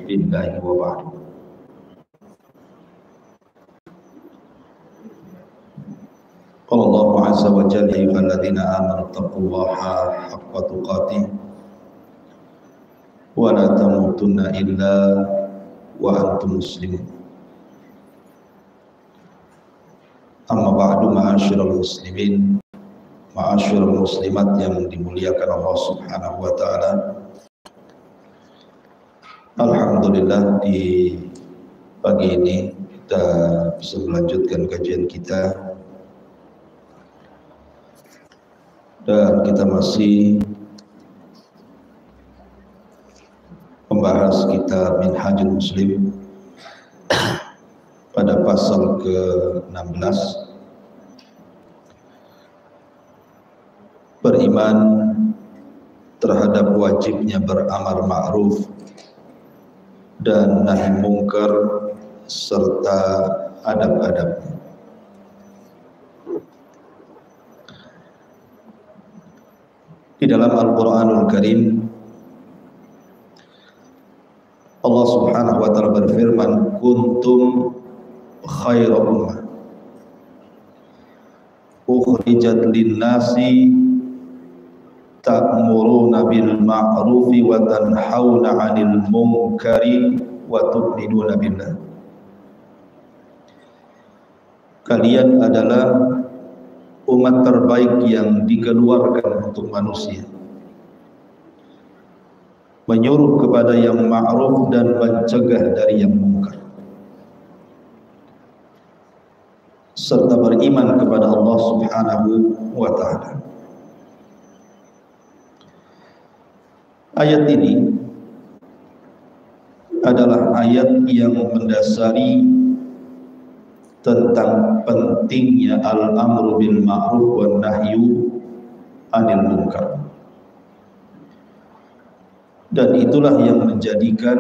Billahi wa ba'd. Qala Allah azza wa jalla ya ayyuhalladzina amanu taqullaha haqqa tuqatih wa la tamutunna illa wa antum muslimun. Amma ba'du, ma'asyiral muslimin, ma'asyiral muslimat yang dimuliakan Allah Subhanahu wa taala. Alhamdulillah, di pagi ini kita bisa melanjutkan kajian kita, dan kita masih membahas kitab Minhajul Muslim pada pasal ke-16, beriman terhadap wajibnya beramar ma'ruf dan nahi mungkar serta adab-adabnya. Di dalam Al-Quranul Karim, Allah Subhanahu wa ta'ala berfirman, kuntum khairu ummah ukhrijat lin-nasi ta'muruna bil ma'rufi wa tanhauna 'anil munkari wa tu'minuna billah. Kalian adalah umat terbaik yang dikeluarkan untuk manusia, menyuruh kepada yang ma'ruf dan mencegah dari yang munkar, serta beriman kepada Allah Subhanahu wa ta'ala. Ayat ini adalah ayat yang mendasari tentang pentingnya al-amru bil ma'ruf wan nahyu 'anil munkar. Dan itulah yang menjadikan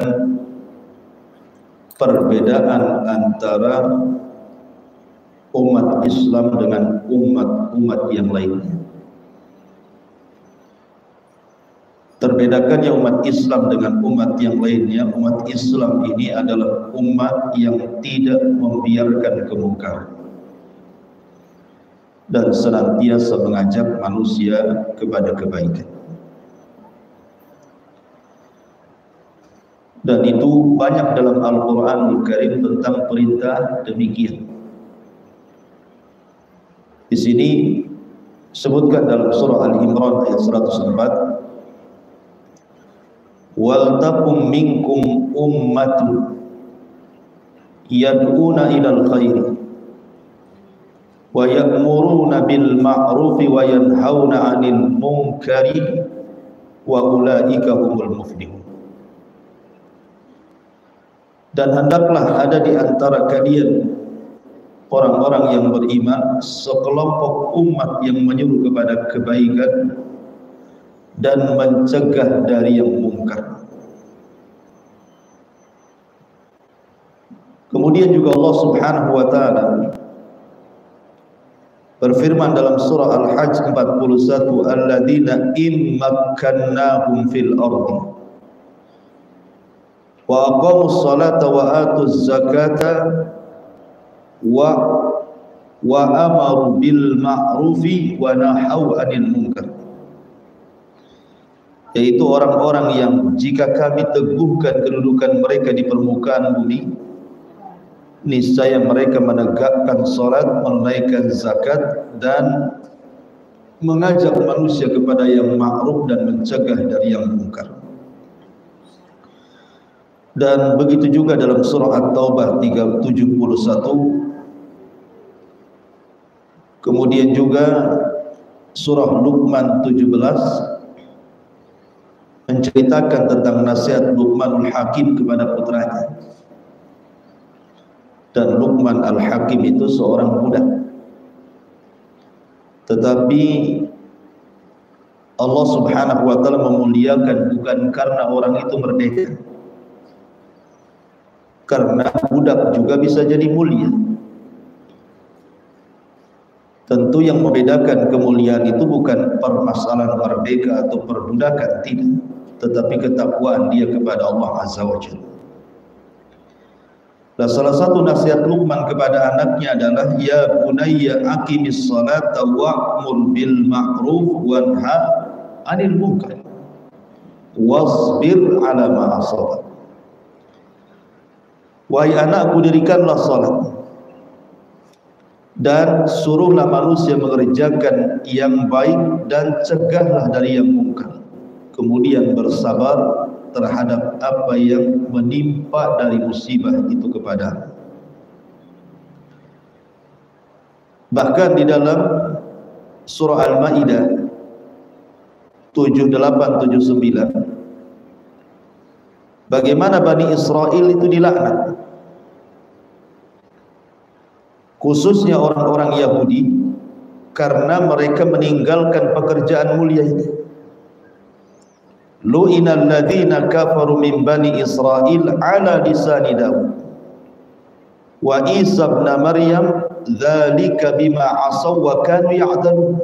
perbedaan antara umat Islam dengan umat-umat yang lainnya. Terbedakannya umat Islam dengan umat yang lainnya, umat Islam ini adalah umat yang tidak membiarkan kemungkaran dan senantiasa mengajak manusia kepada kebaikan. Dan itu banyak dalam Al-Quranul Karim tentang perintah demikian. Di sini sebutkan dalam surah Al-Imran ayat 104, wal takum minkum ummatun yad'una ilal khairi wa ya'muruna bil ma'rufi wa yanhauna 'anil munkari wa ulaika humul muflihun. Dan hendaklah ada di antara kalian orang-orang yang beriman, sekelompok umat yang menyuruh kepada kebaikan dan mencegah dari yang mungkar. Kemudian juga Allah Subhanahu wa ta'ala berfirman dalam surah Al-Hajj 41, alladzina immakkannahum fil ardi wa aqamus salata wa atuz zakata wa amaru bil ma'rufi wa nahaw 'anil munkar. Yaitu orang-orang yang jika kami teguhkan kedudukan mereka di permukaan bumi, niscaya mereka menegakkan salat, menunaikan zakat, dan mengajak manusia kepada yang ma'ruf dan mencegah dari yang munkar. Dan begitu juga dalam surah At-Taubah 71, kemudian juga surah Luqman 17 menceritakan tentang nasihat Luqmanul Hakim kepada putranya. Dan Luqman Al-Hakim itu seorang budak, tetapi Allah Subhanahu wa ta'ala memuliakan bukan karena orang itu merdeka, karena budak juga bisa jadi mulia. Tentu yang membedakan kemuliaan itu bukan permasalahan merdeka atau perbudakan, tidak, tetapi ketakwaan dia kepada Allah Azza wa Jalla. Dan salah satu nasihat Luqman kepada anaknya adalah, ya bunayya aqimis salata wa'mur bil ma'ruf wanha 'anil munkar wasbir 'ala ma asabak. Wahai anakku, dirikanlah salat dan suruhlah manusia mengerjakan yang baik dan cegahlah dari yang mungkar. Kemudian bersabar terhadap apa yang menimpa dari musibah itu kepada. Bahkan di dalam surah Al-Maidah 78-79, bagaimana Bani Israel itu dilaknat, khususnya orang-orang Yahudi, karena mereka meninggalkan pekerjaan mulia ini. Lu'inal ladzina kafaru min Bani Israel ala lisani Daud wa Isa ibn Maryam dzalika bima asaw wa kanu ya'tadun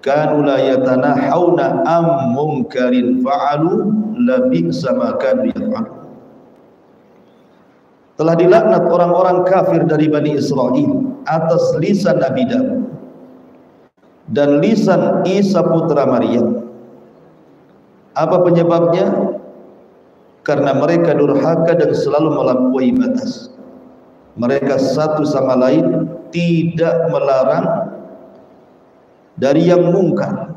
kanu la yatanahawna am munkarin fa'alu labi'sa ma kanu yaf'alun. Telah dilaknat orang-orang kafir dari Bani Israel atas lisan Nabi Daud dan lisan Isa putra Maryam. Apa penyebabnya? Karena mereka durhaka dan selalu melampaui batas. Mereka satu sama lain tidak melarang dari yang mungkar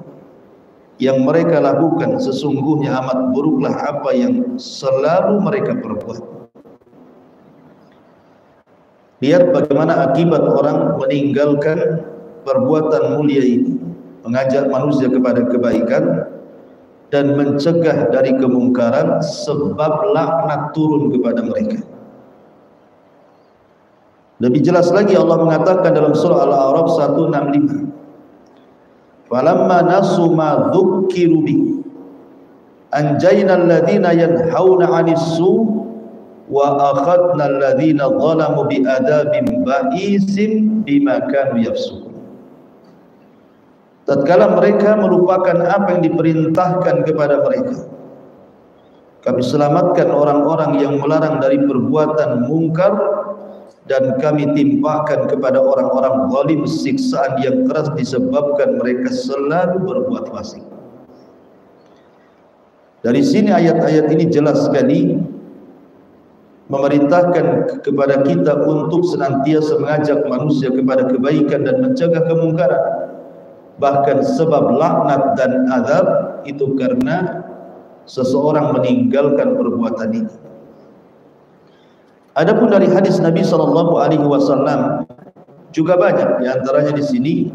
yang mereka lakukan. Sesungguhnya amat buruklah apa yang selalu mereka perbuat. Lihat bagaimana akibat orang meninggalkan perbuatan mulia ini, mengajak manusia kepada kebaikan dan mencegah dari kemungkaran, sebab laknat turun kepada mereka. Lebih jelas lagi Allah mengatakan dalam surah Al-A'raf 165, falamma nasu ma dzukkiru bi anjayna alladhina yanhauna 'anis su' wa akhadna alladhina zalamu bi adabin ba'isin bima kanu yafsukun. Tatkala mereka melupakan apa yang diperintahkan kepada mereka, kami selamatkan orang-orang yang melarang dari perbuatan mungkar, dan kami timpakan kepada orang-orang zalim siksaan yang keras disebabkan mereka selalu berbuat fasik. Dari sini ayat-ayat ini jelas sekali memerintahkan kepada kita untuk senantiasa mengajak manusia kepada kebaikan dan mencegah kemungkaran. Bahkan sebab laknat dan azab itu karena seseorang meninggalkan perbuatan ini. Adapun dari hadis Nabi SAW juga banyak, di antaranya di sini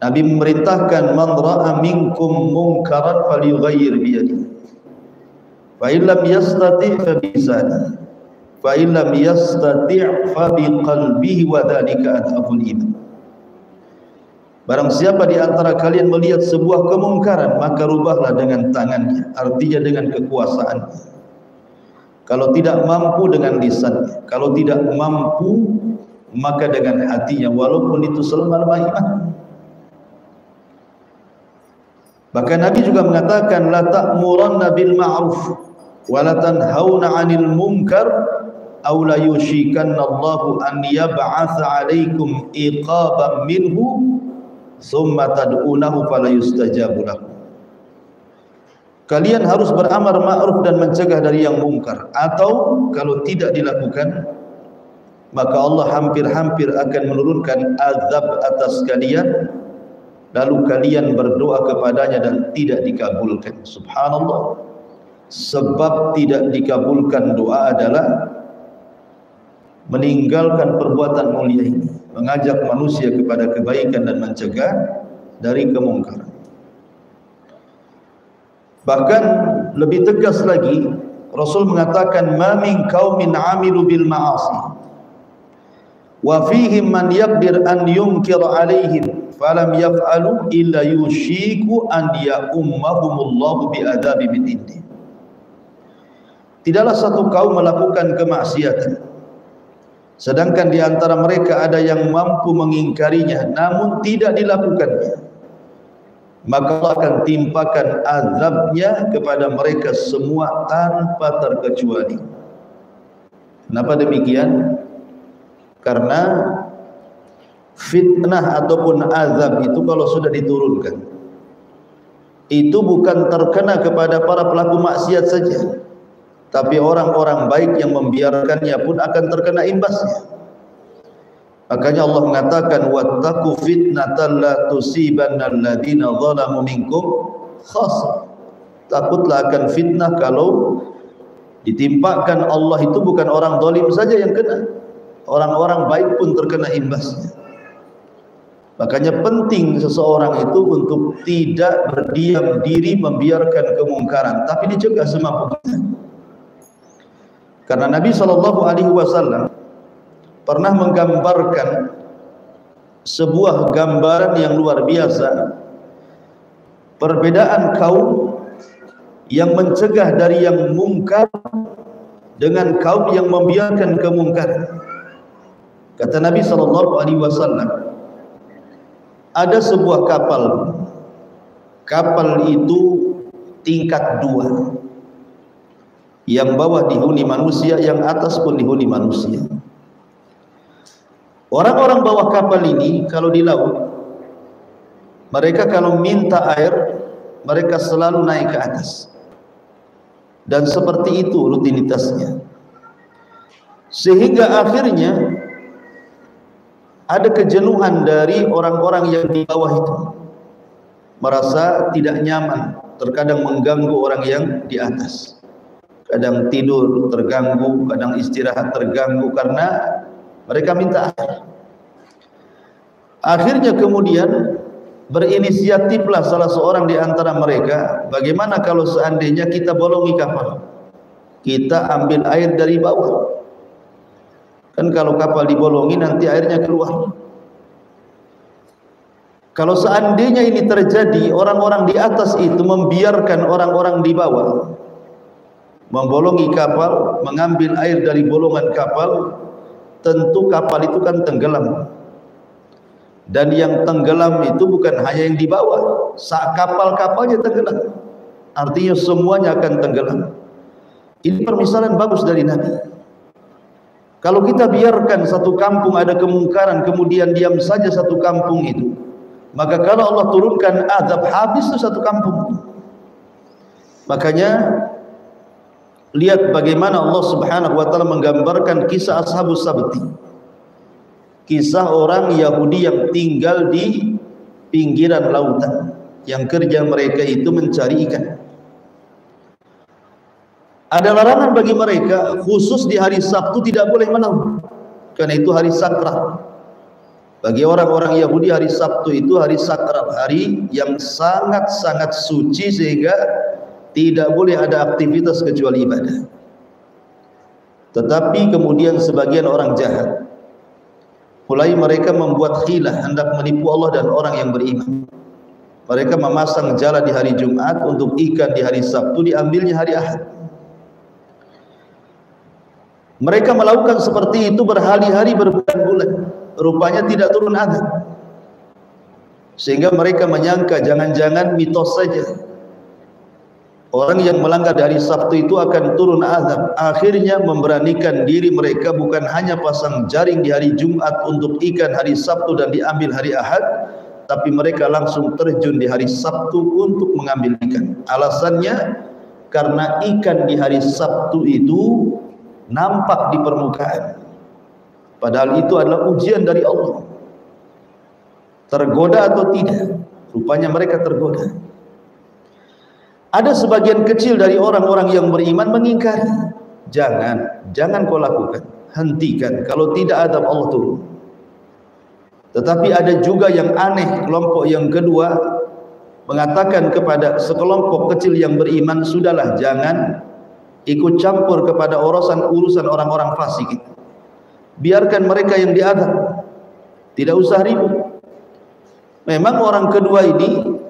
Nabi memerintahkan, man ra'a minkum munkaran falyughayyir bi yadihi fa in lam yastati' fa bi lisanihi fa in lam yastati' fa bi qalbihi wa dzalika adhaful iman. Barang siapa di antara kalian melihat sebuah kemungkaran, maka rubahlah dengan tangannya, artinya dengan kekuasaannya. Kalau tidak mampu dengan lisannya, kalau tidak mampu maka dengan hatinya, walaupun itu selama-lama iman. Bahkan Nabi juga mengatakan, la ta'muranna bil ma'ruf wa la tanhauna 'anil munkar aw la yushikanna Allahu an yab'atsa 'alaikum iqaban minhu summa tad'unahu fala yustajabu lakum. Kalian harus beramar ma'ruf dan mencegah dari yang mungkar, atau kalau tidak dilakukan maka Allah hampir-hampir akan menurunkan azab atas kalian, lalu kalian berdoa kepadanya dan tidak dikabulkan. Subhanallah. Sebab tidak dikabulkan doa adalah meninggalkan perbuatan mulia ini, mengajak manusia kepada kebaikan dan mencegah dari kemungkaran. Bahkan lebih tegas lagi, Rasul mengatakan, ma min qaumin 'amilu bil ma'asi wa fihim man yaqdir an yunkir 'alaihim falam yaf'alu illa yushiku an ya'ummahumullahu bi adabi min indi. Tidaklah satu kaum melakukan kemaksiatan sedangkan di antara mereka ada yang mampu mengingkarinya namun tidak dilakukannya, maka Allah akan timpakan azabnya kepada mereka semua tanpa terkecuali. Kenapa demikian? Karena fitnah ataupun azab itu kalau sudah diturunkan, itu bukan terkena kepada para pelaku maksiat saja, tapi orang-orang baik yang membiarkannya pun akan terkena imbasnya. Makanya Allah mengatakan wattaqu fitnatan la tusibanna alladziina zalamu minkum khassah. Takutlah akan fitnah kalau ditimpakan Allah itu bukan orang zalim saja yang kena, orang-orang baik pun terkena imbasnya. Makanya penting seseorang itu untuk tidak berdiam diri membiarkan kemungkaran, tapi dicegah semampunya. Karena Nabi SAW pernah menggambarkan sebuah gambaran yang luar biasa, perbedaan kaum yang mencegah dari yang mungkar dengan kaum yang membiarkan kemungkaran. Kata Nabi SAW, ada sebuah kapal itu tingkat 2, yang bawah dihuni manusia, yang atas pun dihuni manusia. Orang-orang bawah kapal ini kalau di laut, mereka kalau minta air, mereka selalu naik ke atas, dan seperti itu rutinitasnya, sehingga akhirnya ada kejenuhan dari orang-orang yang di bawah itu, merasa tidak nyaman, terkadang mengganggu orang yang di atas, kadang tidur terganggu, kadang istirahat terganggu karena mereka minta air. Akhirnya kemudian berinisiatiflah salah seorang di antara mereka, bagaimana kalau seandainya kita bolongi kapal, kita ambil air dari bawah. Kan kalau kapal dibolongi nanti airnya keluar. Kalau seandainya ini terjadi, orang-orang di atas itu membiarkan orang-orang di bawah membolongi kapal, mengambil air dari bolongan kapal, tentu kapal itu kan tenggelam. Dan yang tenggelam itu bukan hanya yang di bawah, kapal-kapalnya tenggelam. Artinya semuanya akan tenggelam. Ini permisalan bagus dari Nabi. Kalau kita biarkan satu kampung ada kemungkaran, kemudian diam saja satu kampung itu, maka kalau Allah turunkan azab, habis itu satu kampung. Makanya lihat bagaimana Allah Subhanahu wa taala menggambarkan kisah Ashabus Sabti, kisah orang Yahudi yang tinggal di pinggiran lautan, yang kerja mereka itu mencari ikan. Ada larangan bagi mereka, khusus di hari Sabtu tidak boleh melaut, karena itu hari sakral. Bagi orang-orang Yahudi hari Sabtu itu hari sakral, hari yang sangat-sangat suci, sehingga tidak boleh ada aktivitas kecuali ibadah. Tetapi kemudian sebagian orang jahat, mulai mereka membuat khilah, hendak menipu Allah dan orang yang beriman. Mereka memasang jala di hari Jumat untuk ikan di hari Sabtu diambilnya hari Ahad. Mereka melakukan seperti itu berhari-hari, berbulan-bulan, rupanya tidak turun azab, sehingga mereka menyangka jangan-jangan mitos saja, orang yang melanggar di hari Sabtu itu akan turun azab. Akhirnya memberanikan diri mereka, bukan hanya pasang jaring di hari Jumat untuk ikan hari Sabtu dan diambil hari Ahad, tapi mereka langsung terjun di hari Sabtu untuk mengambil ikan. Alasannya karena ikan di hari Sabtu itu nampak di permukaan, padahal itu adalah ujian dari Allah. Tergoda atau tidak? Rupanya mereka tergoda. Ada sebagian kecil dari orang-orang yang beriman mengingkari. Jangan kau lakukan, hentikan, kalau tidak azab Allah turun. Tetapi ada juga yang aneh, kelompok yang kedua mengatakan kepada sekelompok kecil yang beriman, sudahlah, jangan ikut campur kepada urusan orang-orang fasik itu. Biarkan mereka yang diazab, tidak usah ribut. Memang orang kedua ini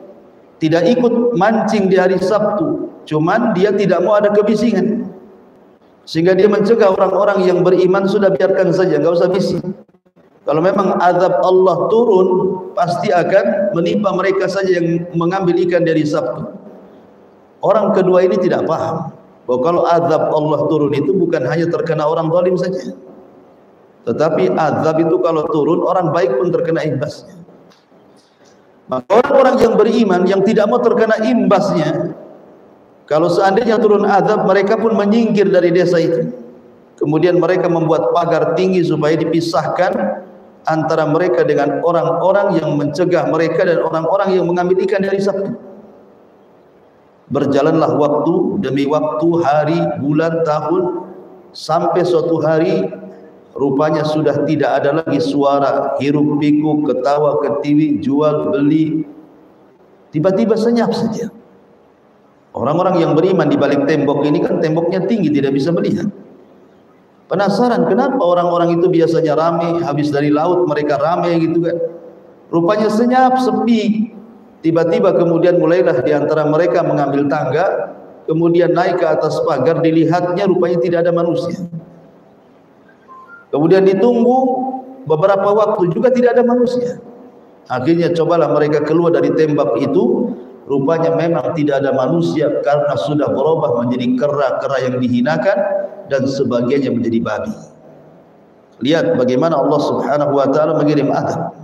tidak ikut mancing di hari Sabtu, cuman dia tidak mau ada kebisingan, sehingga dia mencegah orang-orang yang beriman, sudah biarkan saja, enggak usah bisik. Kalau memang azab Allah turun, pasti akan menimpa mereka saja yang mengambil ikan dari Sabtu. Orang kedua ini tidak paham bahwa kalau azab Allah turun itu bukan hanya terkena orang zalim saja, tetapi azab itu kalau turun, orang baik pun terkena imbasnya. Maka orang-orang yang beriman yang tidak mau terkena imbasnya, kalau seandainya turun azab, mereka pun menyingkir dari desa itu. Kemudian mereka membuat pagar tinggi supaya dipisahkan antara mereka dengan orang-orang yang mencegah mereka dan orang-orang yang mengambil ikan dari Sabtu. Berjalanlah waktu demi waktu, hari, bulan, tahun, sampai suatu hari rupanya sudah tidak ada lagi suara hiruk pikuk, ketawa ketiwi, jual beli. Tiba-tiba senyap saja. Orang-orang yang beriman di balik tembok ini kan temboknya tinggi, tidak bisa melihat. Penasaran kenapa orang-orang itu biasanya ramai, habis dari laut mereka ramai gitu kan. Rupanya senyap, sepi. Tiba-tiba kemudian mulailah di antara mereka mengambil tangga, kemudian naik ke atas pagar, dilihatnya rupanya tidak ada manusia. Kemudian ditunggu beberapa waktu juga tidak ada manusia. Akhirnya cobalah mereka keluar dari tembok itu, rupanya memang tidak ada manusia karena sudah berubah menjadi kera-kera yang dihinakan dan sebagainya menjadi babi. Lihat bagaimana Allah Subhanahu wa taala mengirim azab.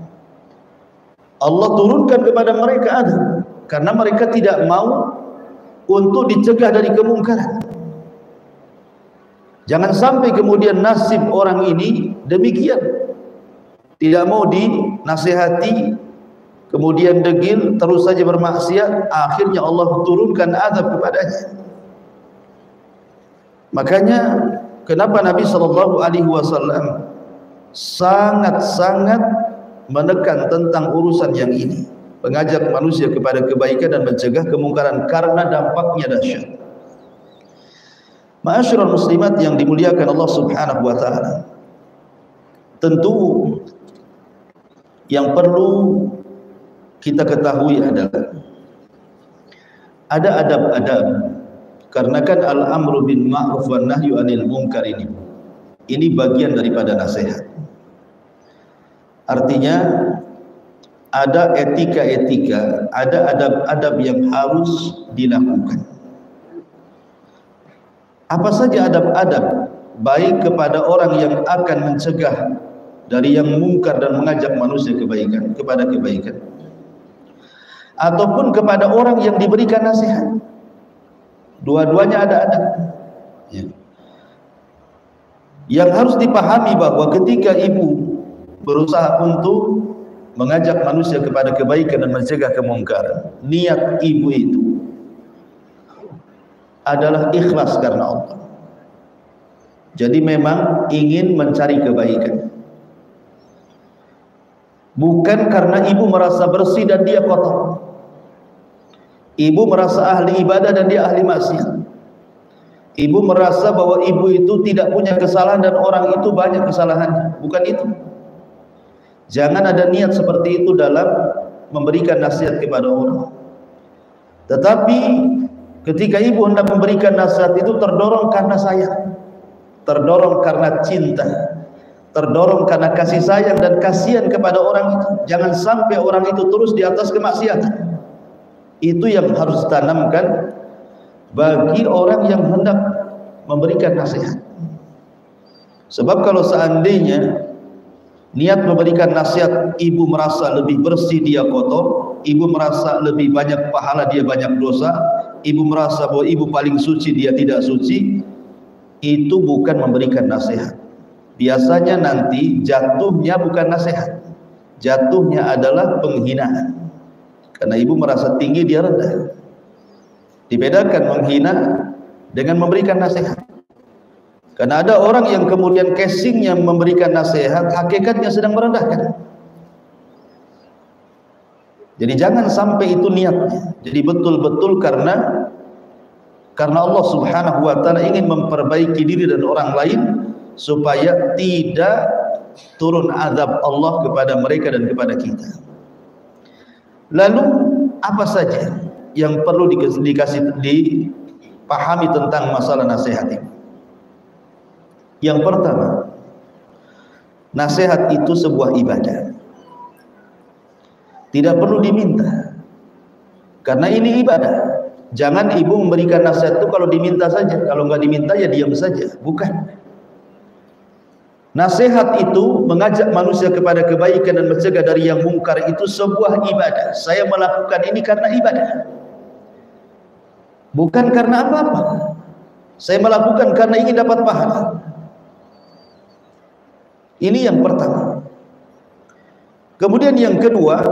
Allah turunkan kepada mereka azab karena mereka tidak mau untuk dicegah dari kemungkaran. Jangan sampai kemudian nasib orang ini demikian, tidak mau dinasihati, kemudian degil, terus saja bermaksiat, akhirnya Allah turunkan azab kepadanya. Makanya kenapa Nabi SAW sangat-sangat menekan tentang urusan yang ini, mengajak manusia kepada kebaikan dan mencegah kemungkaran, karena dampaknya dahsyat. Ma'asyiral muslimat yang dimuliakan Allah Subhanahu wa taala, tentu yang perlu kita ketahui adalah ada adab-adab, karena kan al-amru bin ma'ruf wan nahyu 'anil munkar ini bagian daripada nasihat. Artinya ada etika-etika, ada adab-adab yang harus dilakukan. Apa saja adab-adab, baik kepada orang yang akan mencegah dari yang mungkar dan mengajak manusia kebaikan, kepada kebaikan, ataupun kepada orang yang diberikan nasihat. Dua-duanya ada adab. Ya. Yang harus dipahami bahwa ketika ibu berusaha untuk mengajak manusia kepada kebaikan dan mencegah kemungkaran, niat ibu itu adalah ikhlas karena Allah. Jadi memang ingin mencari kebaikan, bukan karena ibu merasa bersih dan dia kotor. Ibu merasa ahli ibadah dan dia ahli maksiat. Ibu merasa bahwa ibu itu tidak punya kesalahan dan orang itu banyak kesalahannya. Bukan itu. Jangan ada niat seperti itu dalam memberikan nasihat kepada orang. Tetapi ketika ibu hendak memberikan nasihat itu terdorong karena sayang, terdorong karena cinta, terdorong karena kasih sayang dan kasihan kepada orang itu. Jangan sampai orang itu terus di atas kemaksiatan. Itu yang harus ditanamkan bagi orang yang hendak memberikan nasihat. Sebab kalau seandainya niat memberikan nasihat, ibu merasa lebih bersih dia kotor, ibu merasa lebih banyak pahala dia banyak dosa, ibu merasa bahwa ibu paling suci dia tidak suci, itu bukan memberikan nasihat. Biasanya nanti jatuhnya bukan nasihat, jatuhnya adalah penghinaan. Karena ibu merasa tinggi dia rendah. Dibedakan menghina dengan memberikan nasihat. Karena ada orang yang kemudian casingnya memberikan nasihat, hakikatnya sedang merendahkan. Jadi jangan sampai itu niatnya. Jadi betul-betul karena Allah Subhanahu wa taala ingin memperbaiki diri dan orang lain supaya tidak turun azab Allah kepada mereka dan kepada kita. Lalu apa saja yang perlu dipahami tentang masalah nasihat ini? Yang pertama, nasihat itu sebuah ibadah. Tidak perlu diminta, karena ini ibadah. Jangan ibu memberikan nasihat itu kalau diminta saja. Kalau nggak diminta ya diam saja. Bukan. Nasihat itu mengajak manusia kepada kebaikan dan mencegah dari yang mungkar, itu sebuah ibadah. Saya melakukan ini karena ibadah, bukan karena apa-apa. Saya melakukan karena ingin dapat pahala. Ini yang pertama. Kemudian yang kedua,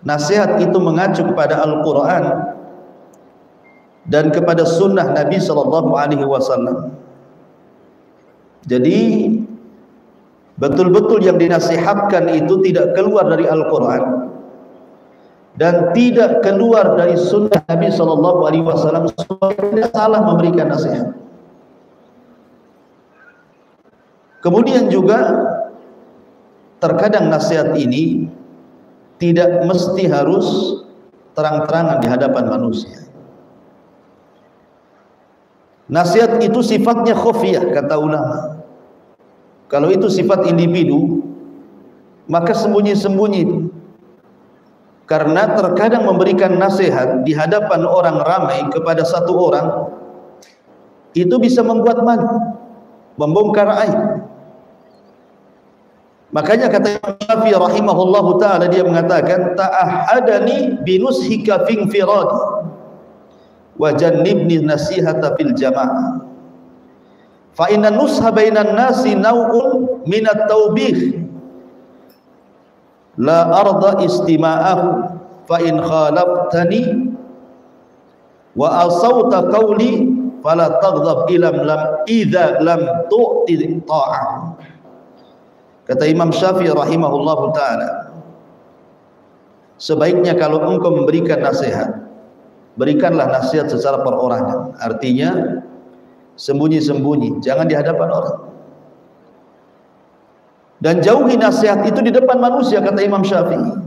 nasihat itu mengacu kepada Al-Quran dan kepada sunnah Nabi SAW. Jadi betul-betul yang dinasihatkan itu tidak keluar dari Al-Quran dan tidak keluar dari sunnah Nabi SAW. Tidak salah memberikan nasihat. Kemudian juga terkadang nasihat ini tidak mesti harus terang-terangan di hadapan manusia. Nasihat itu sifatnya khufiyah, kata ulama. Kalau itu sifat individu, maka sembunyi-sembunyi. Karena terkadang memberikan nasihat di hadapan orang ramai kepada satu orang, itu bisa membuat malu, membongkar aib. Makanya kata Imam Syafi'i rahimahullahu ta'ala, dia mengatakan, ta'ahadani binushika finfiradi wa jannibni nasihata fil jama'ah fa inna nusha bainan nasi naw'un minat taubih la arda istima'ahu fa in khalaftani wa asawta qawli fala taghdab ilam lam idza lam tu'ti ta'ah. Kata Imam Syafi'i rahimahullahu ta'ala, sebaiknya kalau engkau memberikan nasihat, berikanlah nasihat secara perorangan. Artinya sembunyi-sembunyi, jangan di hadapan orang. Dan jauhi nasihat itu di depan manusia, kata Imam Syafi'i.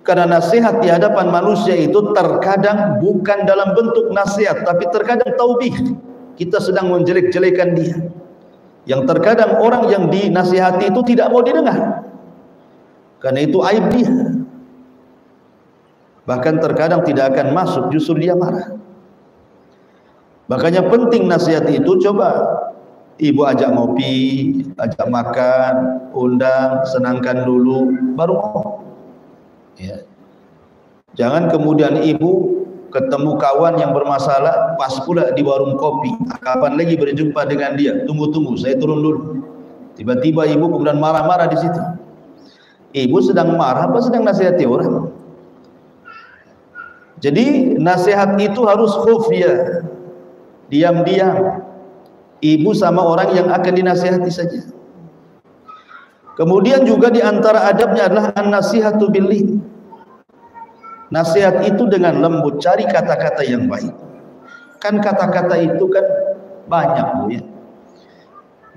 Karena nasihat di hadapan manusia itu terkadang bukan dalam bentuk nasihat, tapi terkadang taubih. Kita sedang menjelek-jelekan dia. Yang terkadang orang yang dinasihati itu tidak mau didengar, karena itu aib dia. Bahkan terkadang tidak akan masuk, justru dia marah. Makanya penting nasihat itu. Coba ibu ajak ngopi, ajak makan, undang, senangkan dulu, baru ngomong. Ya. Jangan kemudian ibu ketemu kawan yang bermasalah, pas pula di warung kopi. Kapan lagi berjumpa dengan dia? Tunggu, saya turun dulu. Tiba-tiba ibu kemudian marah-marah di situ. Ibu sedang marah apa sedang nasihati orang? Jadi nasihat itu harus khufiyah, diam-diam. Ibu sama orang yang akan dinasihati saja. Kemudian juga di antara adabnya adalah an-nasihatu bil-lin. Nasihat itu dengan lembut, cari kata-kata yang baik. Kan kata-kata itu kan banyak, Bu, ya.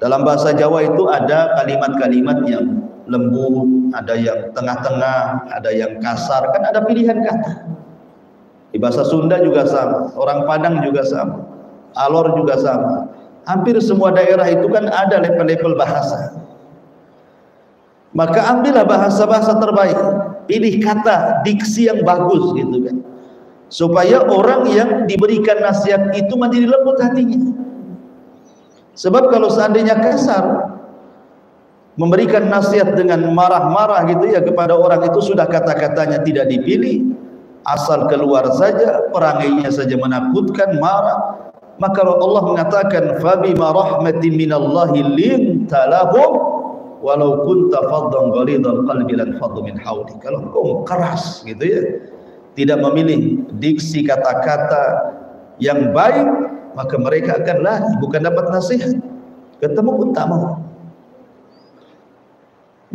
Dalam bahasa Jawa itu ada kalimat-kalimat yang lembut, ada yang tengah-tengah, ada yang kasar, kan ada pilihan kata. Di bahasa Sunda juga sama, orang Padang juga sama, Alor juga sama. Hampir semua daerah itu kan ada level-level bahasa. Maka ambillah bahasa-bahasa terbaik, pilih kata, diksi yang bagus gitu kan, supaya orang yang diberikan nasihat itu menjadi lembut hatinya. Sebab kalau seandainya kasar, memberikan nasihat dengan marah-marah gitu ya kepada orang itu, sudah kata-katanya tidak dipilih, asal keluar saja, perangainya saja menakutkan, marah. Maka Allah mengatakan, fabima rahmatin minallahi linta lahum walau kunta faddan ghalidhal qalbi lan faddu min hawlik. Kalau engkau keras gitu ya, tidak memilih diksi kata-kata yang baik, maka mereka akan lari, bukan dapat nasihat. Ketemu pun tak mau.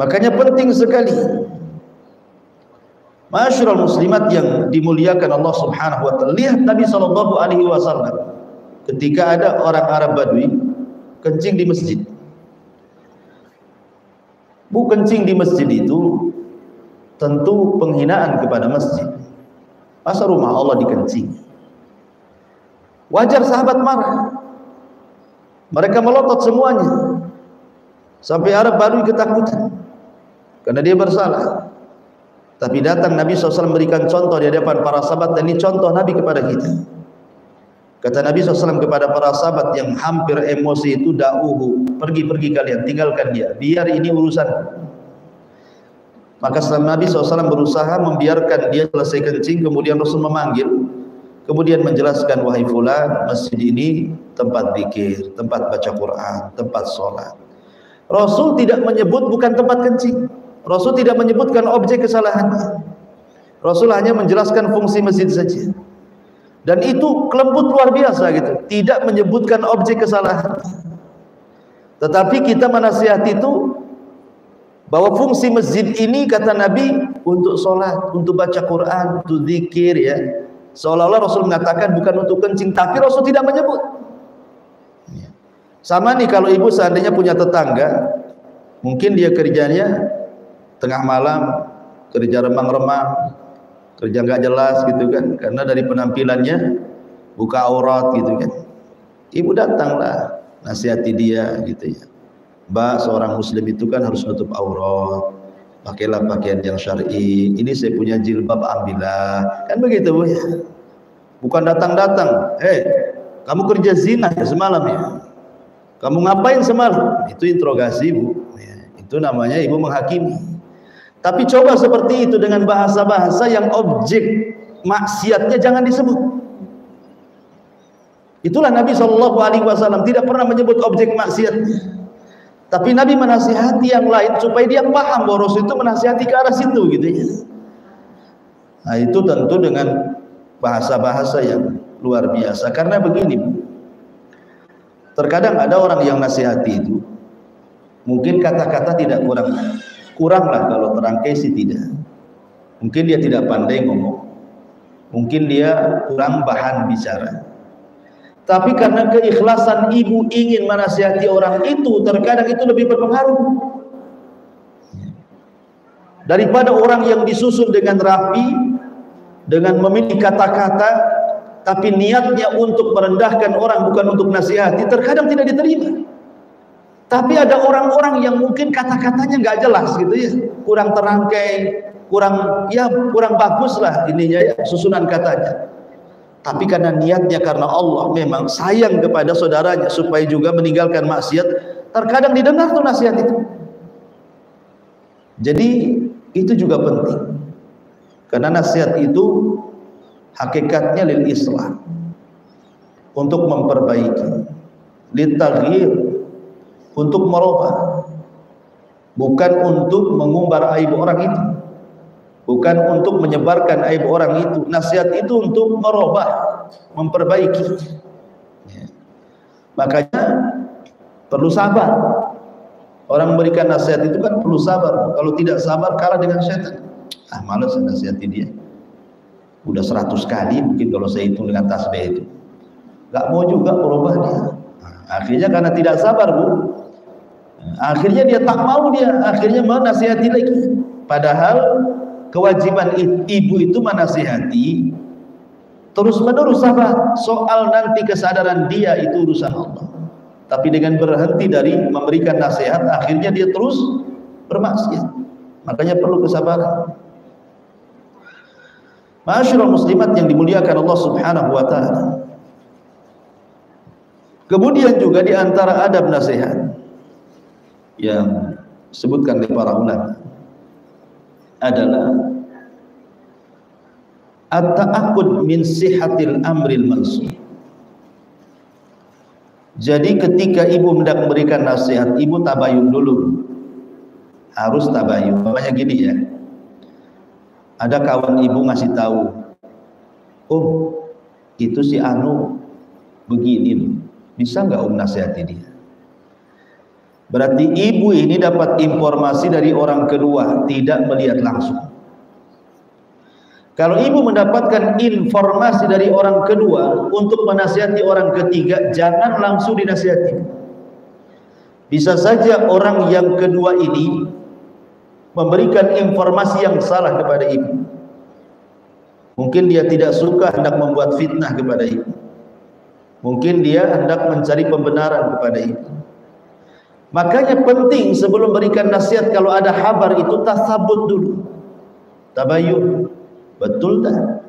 Makanya penting sekali, Ma'asyiral muslimat yang dimuliakan Allah Subhanahu wa taala. Lihat Nabi sallallahu alaihi wasallam ketika ada orang Arab Badui kencing di masjid. Bu, kencing di masjid itu tentu penghinaan kepada masjid. Masa rumah Allah dikencing? Wajar sahabat marah. Mereka melotot semuanya. Sampai Arab baru ketakutan karena dia bersalah. Tapi datang Nabi SAW memberikan contoh di hadapan para sahabat, dan ini contoh Nabi kepada kita. Kata Nabi SAW kepada para sahabat yang hampir emosi itu, da'uhu, pergi kalian, tinggalkan dia, biar ini urusan. Maka setelah Nabi SAW berusaha membiarkan dia selesai kencing, kemudian Rasul memanggil, kemudian menjelaskan, wahai fulan, masjid ini tempat zikir, tempat baca Quran, tempat sholat. Rasul tidak menyebut bukan tempat kencing. Rasul tidak menyebutkan objek kesalahannya. Rasul hanya menjelaskan fungsi masjid saja. Dan itu kelembut luar biasa gitu. Tidak menyebutkan objek kesalahan. Tetapi kita menasihati itu bahwa fungsi masjid ini, kata Nabi, untuk sholat, untuk baca Quran, untuk zikir, ya. Seolah-olah Rasul mengatakan bukan untuk kencing, tapi Rasul tidak menyebut. Sama nih kalau ibu seandainya punya tetangga, mungkin dia kerjanya tengah malam, kerja remang-remang, kerja nggak jelas gitu kan, karena dari penampilannya buka aurat gitu kan. Ibu datanglah, nasihati dia gitu ya. Mbak, seorang muslim itu kan harus nutup aurat, pakailah pakaian yang syar'i. Ini saya punya jilbab, ambillah. Kan begitu Bu ya. Bukan datang-datang, kamu kerja zina ya semalam ya? Kamu ngapain semalam? Itu interogasi Bu ya. Itu namanya ibu menghakimi. Tapi coba seperti itu dengan bahasa-bahasa yang objek maksiatnya jangan disebut. Itulah Nabi SAW tidak pernah menyebut objek maksiatnya. Tapi Nabi menasihati yang lain supaya dia paham bahwa Rasul itu menasihati ke arah situ gitu ya. Nah itu tentu dengan bahasa-bahasa yang luar biasa. Karena begini, terkadang ada orang yang nasihati itu mungkin kata-kata tidak kurang lah, kalau terangkai sih tidak. Mungkin dia tidak pandai ngomong, mungkin dia kurang bahan bicara. Tapi karena keikhlasan ibu ingin menasihati orang itu, terkadang itu lebih berpengaruh daripada orang yang disusun dengan rapi, dengan memilih kata-kata, tapi niatnya untuk merendahkan orang, bukan untuk nasihati, terkadang tidak diterima. Tapi ada orang-orang yang mungkin kata-katanya nggak jelas gitu ya, kurang terangkai, kurang bagus lah ininya ya, susunan katanya. Tapi karena niatnya karena Allah memang sayang kepada saudaranya supaya juga meninggalkan maksiat, terkadang didengar tuh nasihat itu. Jadi itu juga penting, karena nasihat itu hakikatnya lil islah, untuk memperbaiki, litaghyir, untuk merubah, bukan untuk mengumbar aib orang itu, bukan untuk menyebarkan aib orang itu. Nasihat itu untuk merubah, memperbaiki ya. Makanya perlu sabar. Orang memberikan nasihat itu kan perlu sabar. Kalau tidak sabar kalah dengan syaitan. Malas nasihati dia, udah 100 kali mungkin kalau saya hitung dengan tasbih itu, gak mau juga merubah dia. Akhirnya karena tidak sabar Bu, akhirnya dia tak mau, dia akhirnya menasihati lagi. Padahal kewajiban ibu itu menasihati terus menerus sabar. Soal nanti kesadaran dia itu urusan Allah. Tapi dengan berhenti dari memberikan nasihat, akhirnya dia terus bermaksiat. Makanya perlu kesabaran. Ma'asyiral muslimat yang dimuliakan Allah Subhanahu wa taala. Kemudian juga di antara adab nasihat yang disebutkan oleh para ulama adalah at-ta'aqqud min sihhatil amril mansur. Jadi ketika ibu hendak memberikan nasihat, ibu tabayun dulu. Harus tabayun. Namanya gini ya. Ada kawan ibu ngasih tahu, itu si Anu begini, bisa nggak nasihati dia? Berarti ibu ini dapat informasi dari orang kedua, tidak melihat langsung. Kalau ibu mendapatkan informasi dari orang kedua untuk menasihati orang ketiga, jangan langsung dinasihati. Bisa saja orang yang kedua ini memberikan informasi yang salah kepada ibu. Mungkin dia tidak suka, hendak membuat fitnah kepada ibu. Mungkin dia hendak mencari pembenaran kepada ibu. Makanya penting sebelum berikan nasihat, kalau ada khabar itu tasabut dulu, tabayyun, betul tak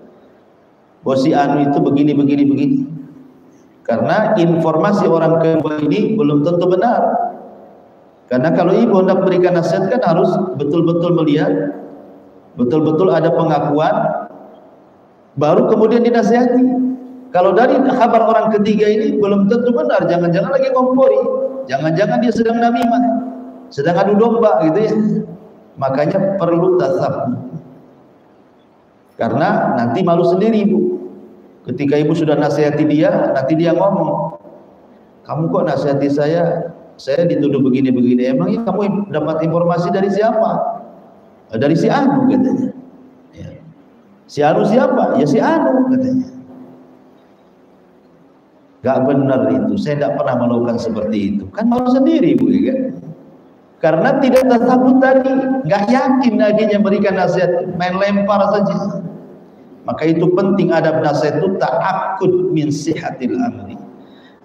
bosi anu itu begini. Karena informasi orang kedua ini belum tentu benar. Karena kalau ibu hendak berikan nasihat kan harus betul-betul melihat, betul-betul ada pengakuan, baru kemudian dinasihati. Kalau dari kabar orang ketiga ini belum tentu benar, jangan-jangan lagi ngompori, jangan-jangan dia sedang namimah, sedang adu domba gitu ya. Makanya perlu tasabbuh. Karena nanti malu sendiri ibu. Ketika ibu sudah nasihati dia, nanti dia ngomong, kamu kok nasihati saya dituduh begini-begini. Emangnya kamu dapat informasi dari siapa? Dari si Anu katanya. Ya. Si Anu siapa? Ya si Anu katanya. Gak benar itu, saya tidak pernah melakukan seperti itu. Kan malu sendiri ibu ya kan? Karena tidak tasabut tadi, gak yakin akhirnya berikan nasihat, main lempar saja. Maka itu penting adab nasihat itu ta'akud min sihatil amri.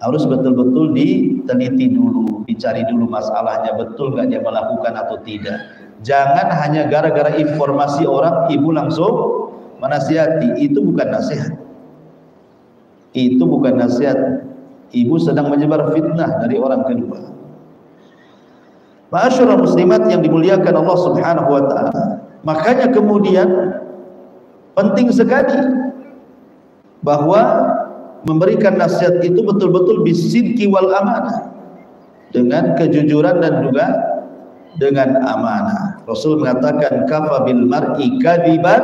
Harus betul-betul diteliti dulu, dicari dulu masalahnya, betul gak dia melakukan atau tidak. Jangan hanya gara-gara informasi orang ibu langsung menasihati, itu bukan nasihat. Itu bukan nasihat. Ibu sedang menyebar fitnah dari orang kedua. Ma'asyiral muslimat yang dimuliakan Allah Subhanahu wa taala. Makanya kemudian penting sekali bahwa memberikan nasihat itu betul-betul bisidqi wal amanah, dengan kejujuran dan juga dengan amanah. Rasul mengatakan kafa bil mar'i kadiban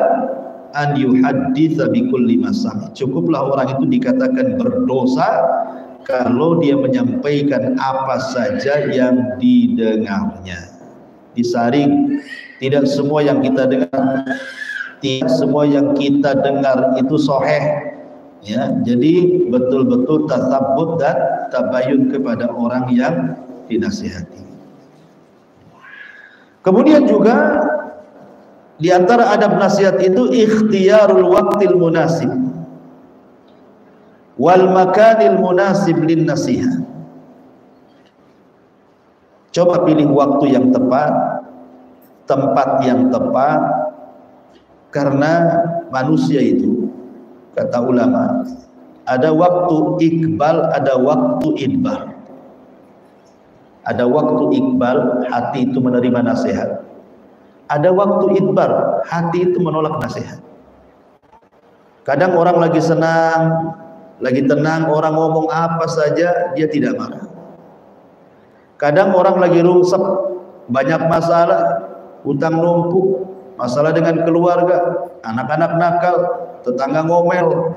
an yuhadditsa bi kulli ma sami. Cukuplah orang itu dikatakan berdosa kalau dia menyampaikan apa saja yang didengarnya. Disaring, tidak semua yang kita dengar, tidak semua yang kita dengar itu sahih. Ya, jadi betul-betul tasabbut dan tabayun kepada orang yang dinasihati. Kemudian juga di antara adab nasihat itu ikhtiyarul waqtil munasib wal makanil munasib lin nasihat. Coba pilih waktu yang tepat, tempat yang tepat, karena manusia itu, kata ulama, ada waktu ikbal, ada waktu idbar. Ada waktu ikbal, hati itu menerima nasihat. Ada waktu idbar, hati itu menolak nasihat. Kadang orang lagi senang, lagi tenang, orang ngomong apa saja dia tidak marah. Kadang orang lagi rungsep, banyak masalah, hutang numpuk, masalah dengan keluarga, anak-anak nakal, tetangga ngomel,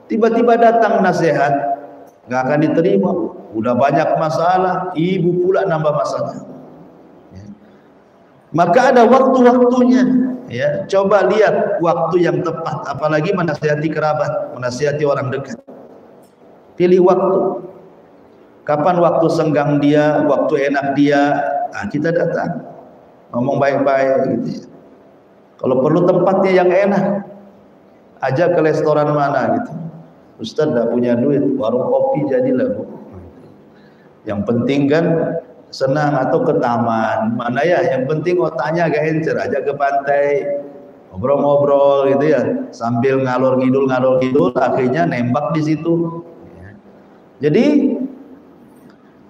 tiba-tiba datang nasihat, nggak akan diterima. Udah banyak masalah, ibu pula nambah masalah. Maka ada waktu-waktunya, ya. Coba lihat waktu yang tepat, apalagi menasihati kerabat, menasihati orang dekat. Pilih waktu. Kapan waktu senggang dia, waktu enak dia, kita datang, ngomong baik-baik gitu ya. Kalau perlu tempatnya yang enak, ajak ke restoran mana gitu. Ustaz tidak punya duit, warung kopi jadilah bu. Yang penting kan senang, atau ke taman mana ya, yang penting otaknya agak encer, aja ke pantai, ngobrol-ngobrol gitu ya, sambil ngalor ngidul, akhirnya nembak di situ. Jadi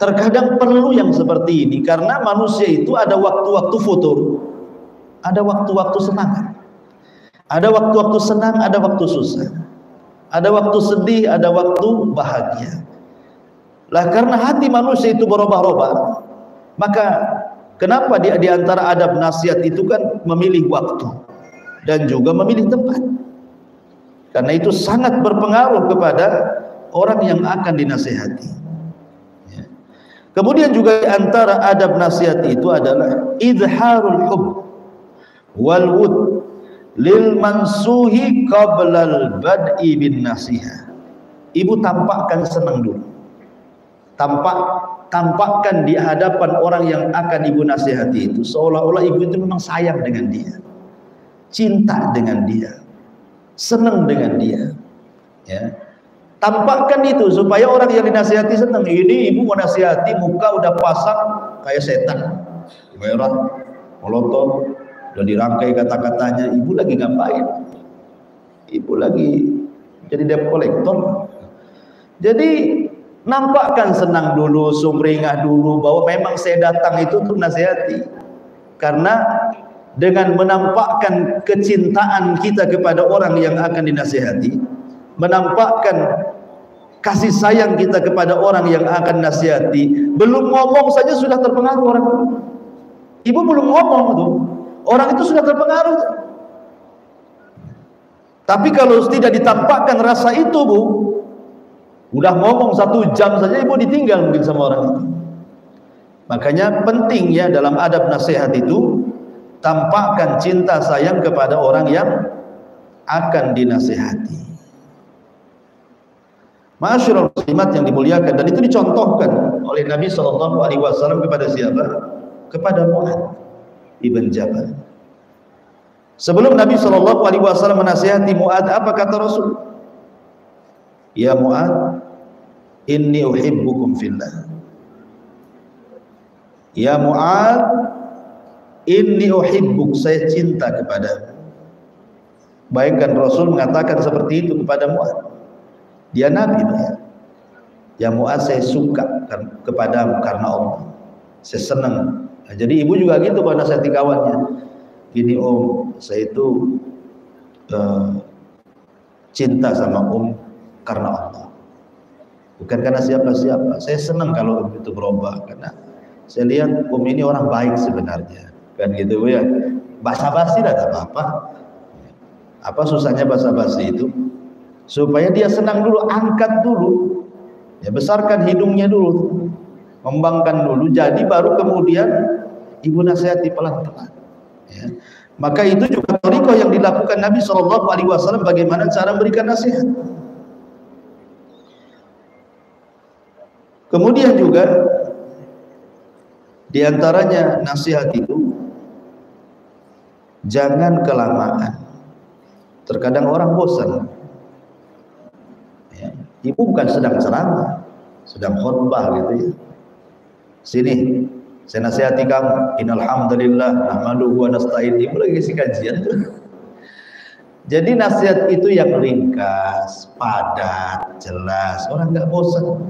terkadang perlu yang seperti ini, karena manusia itu ada waktu-waktu futur, ada waktu-waktu semangat, ada waktu-waktu senang, ada waktu susah, ada waktu sedih, ada waktu bahagia. Lah karena hati manusia itu berubah-ubah, maka kenapa di antara adab nasihat itu kan memilih waktu dan juga memilih tempat. Karena itu sangat berpengaruh kepada orang yang akan dinasihati. Ya. Kemudian juga di antara adab nasihat itu adalah izharul hub wal wud lil mansuhi qablal bad'i bin nasihat. Ibu tampakkan senang dulu. Tampakkan di hadapan orang yang akan ibu nasihati itu seolah-olah ibu itu memang sayang dengan dia, cinta dengan dia, senang dengan dia, ya. Tampakkan itu supaya orang yang dinasihati senang. Ini ibu mau nasihati, muka udah pasang kayak setan, merah, melotot, udah dirangkai kata-katanya. Ibu lagi ngapain? Ibu lagi jadi debt collector. Jadi nampakkan senang dulu, sumringah dulu bahwa memang saya datang itu untuk nasihati. Karena dengan menampakkan kecintaan kita kepada orang yang akan dinasihati, menampakkan kasih sayang kita kepada orang yang akan nasihati, belum ngomong saja sudah terpengaruh orang. Ibu belum ngomong tuh, orang itu sudah terpengaruh. Tapi kalau tidak ditampakkan rasa itu, Bu, udah ngomong 1 jam saja ibu ditinggal mungkin sama orang itu. Makanya penting ya dalam adab nasihat itu, tampakkan cinta sayang kepada orang yang akan dinasihati. Ma'asyiral muslimat yang dimuliakan, dan itu dicontohkan oleh Nabi SAW kepada siapa? Kepada Mu'adz ibn Jabal. Sebelum Nabi SAW menasihati Mu'adz, apa kata Rasul? Ya Mu'adz, inni uhibbukum fillah. Ya Mu'adz, inni uhibbuk, saya cinta kepadamu. Bayangkan Rasul mengatakan seperti itu kepada Mu'adz. Dia Nabi ya. Ya Mu'adz, saya suka kepadamu karena Allah. Saya senang. Nah, jadi ibu juga gitu kalau nasihati kawannya. Gini Om, saya itu cinta sama Om karena Allah. Bukan karena siapa-siapa. Saya senang kalau Om itu berubah, karena saya lihat Om ini orang baik sebenarnya. Kan gitu ya. Basa-basi lah tak apa-apa. Apa susahnya basa-basi itu? Supaya dia senang dulu, angkat dulu, ya besarkan hidungnya dulu, kembangkan dulu, jadi baru kemudian ibu nasihati pelan-pelan. Ya. Maka itu juga thariqah yang dilakukan Nabi SAW, bagaimana cara memberikan nasihat. Kemudian juga diantaranya nasihat itu jangan kelamaan. Terkadang orang bosan. Ibu bukan sedang ceramah, sedang khutbah gitu ya. Sini, saya nasihati kamu. Innal hamdalillah nahmaduhu wa nasta'in. Ibu lagi isi kajian tuh. Jadi nasihat itu yang ringkas, padat, jelas. Orang nggak bosan.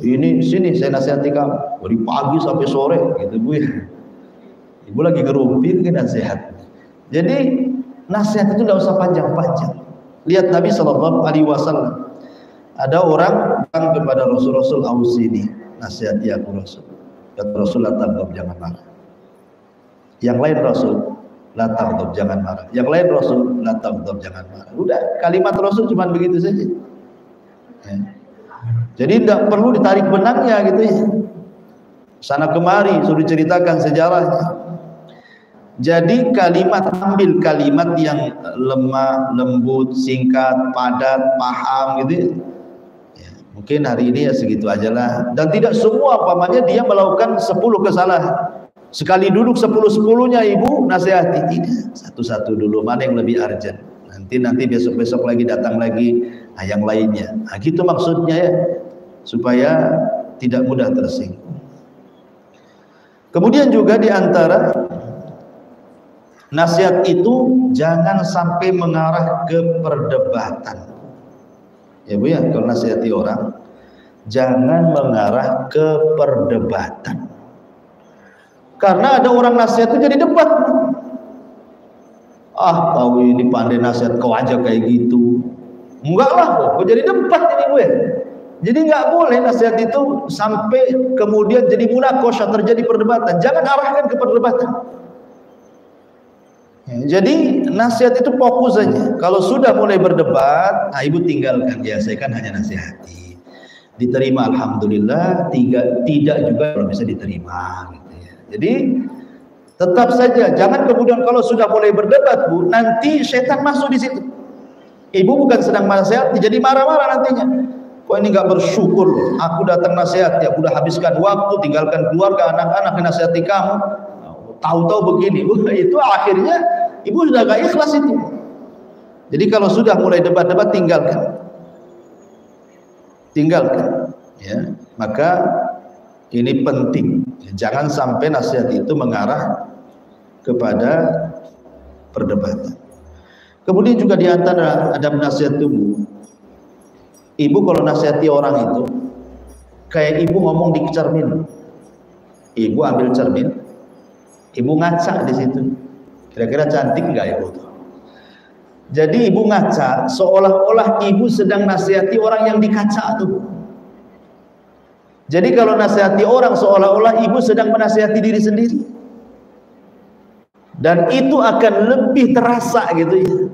Ini sini saya nasihati kamu. Dari pagi sampai sore gitu Bu ya. Ibu lagi ngerumpi ke nasihat. Jadi nasihat itu nggak usah panjang-panjang. Lihat Nabi SAW, ada orang datang kepada Rasul ausini, nasihati aku Rasul. Kata Rasul, la taghdab, jangan marah. Yang lain Rasul, la taghdab, jangan marah. Yang lain Rasul, la taghdab, jangan marah. Udah, kalimat Rasul cuma begitu saja. Ya. Jadi tidak perlu ditarik benangnya gitu ya. Sana kemari suruh ceritakan sejarahnya. Jadi ambil kalimat yang lemah, lembut, singkat, padat, paham gitu ya. Mungkin hari ini ya segitu aja lah. Dan tidak semua umpamanya dia melakukan 10 kesalahan. Sekali duduk 10-10-nya ibu nasihati. Tidak, satu-satu dulu, mana yang lebih urgent. Nanti besok-besok lagi datang lagi, nah yang lainnya. Nah gitu maksudnya ya, supaya tidak mudah tersinggung. Kemudian juga diantara nasihat itu jangan sampai mengarah ke perdebatan. Ya Bu ya, kalau nasihati orang jangan mengarah ke perdebatan. Karena ada orang nasihat itu jadi debat. Ah, kau ini pandai nasihat, kau aja kayak gitu. Enggak lah, kok jadi debat ini gue. Jadi nggak boleh nasihat itu sampai kemudian jadi munaqashah, terjadi perdebatan. Jangan arahkan ke perdebatan. Jadi nasihat itu fokus saja. Kalau sudah mulai berdebat, nah ibu tinggalkan. Ya saya kan hanya nasihati. Diterima alhamdulillah, tidak juga kalau bisa diterima. Gitu ya. Jadi tetap saja, jangan kemudian kalau sudah mulai berdebat Bu, nanti setan masuk di situ. Ibu bukan sedang nasihati, jadi marah-marah nantinya. Kok ini nggak bersyukur? Aku datang nasihati, aku udah habiskan waktu, tinggalkan keluarga, anak-anak, nasihati kamu. Tahu-tahu begini, itu akhirnya ibu sudah gak ikhlas itu. Jadi kalau sudah mulai debat-debat tinggalkan. tinggalkan. Ya, maka ini penting. Jangan sampai nasihat itu mengarah kepada perdebatan. Kemudian juga di antara adab nasihat tubuh, ibu kalau nasihati orang itu kayak ibu ngomong di cermin. Ibu ambil cermin, ibu ngaca di situ. Kira-kira cantik nggak ibu tuh? Jadi ibu ngaca seolah-olah ibu sedang nasihati orang yang dikaca tuh. Jadi kalau nasihati orang seolah-olah ibu sedang menasihati diri sendiri. Dan itu akan lebih terasa gitu ya.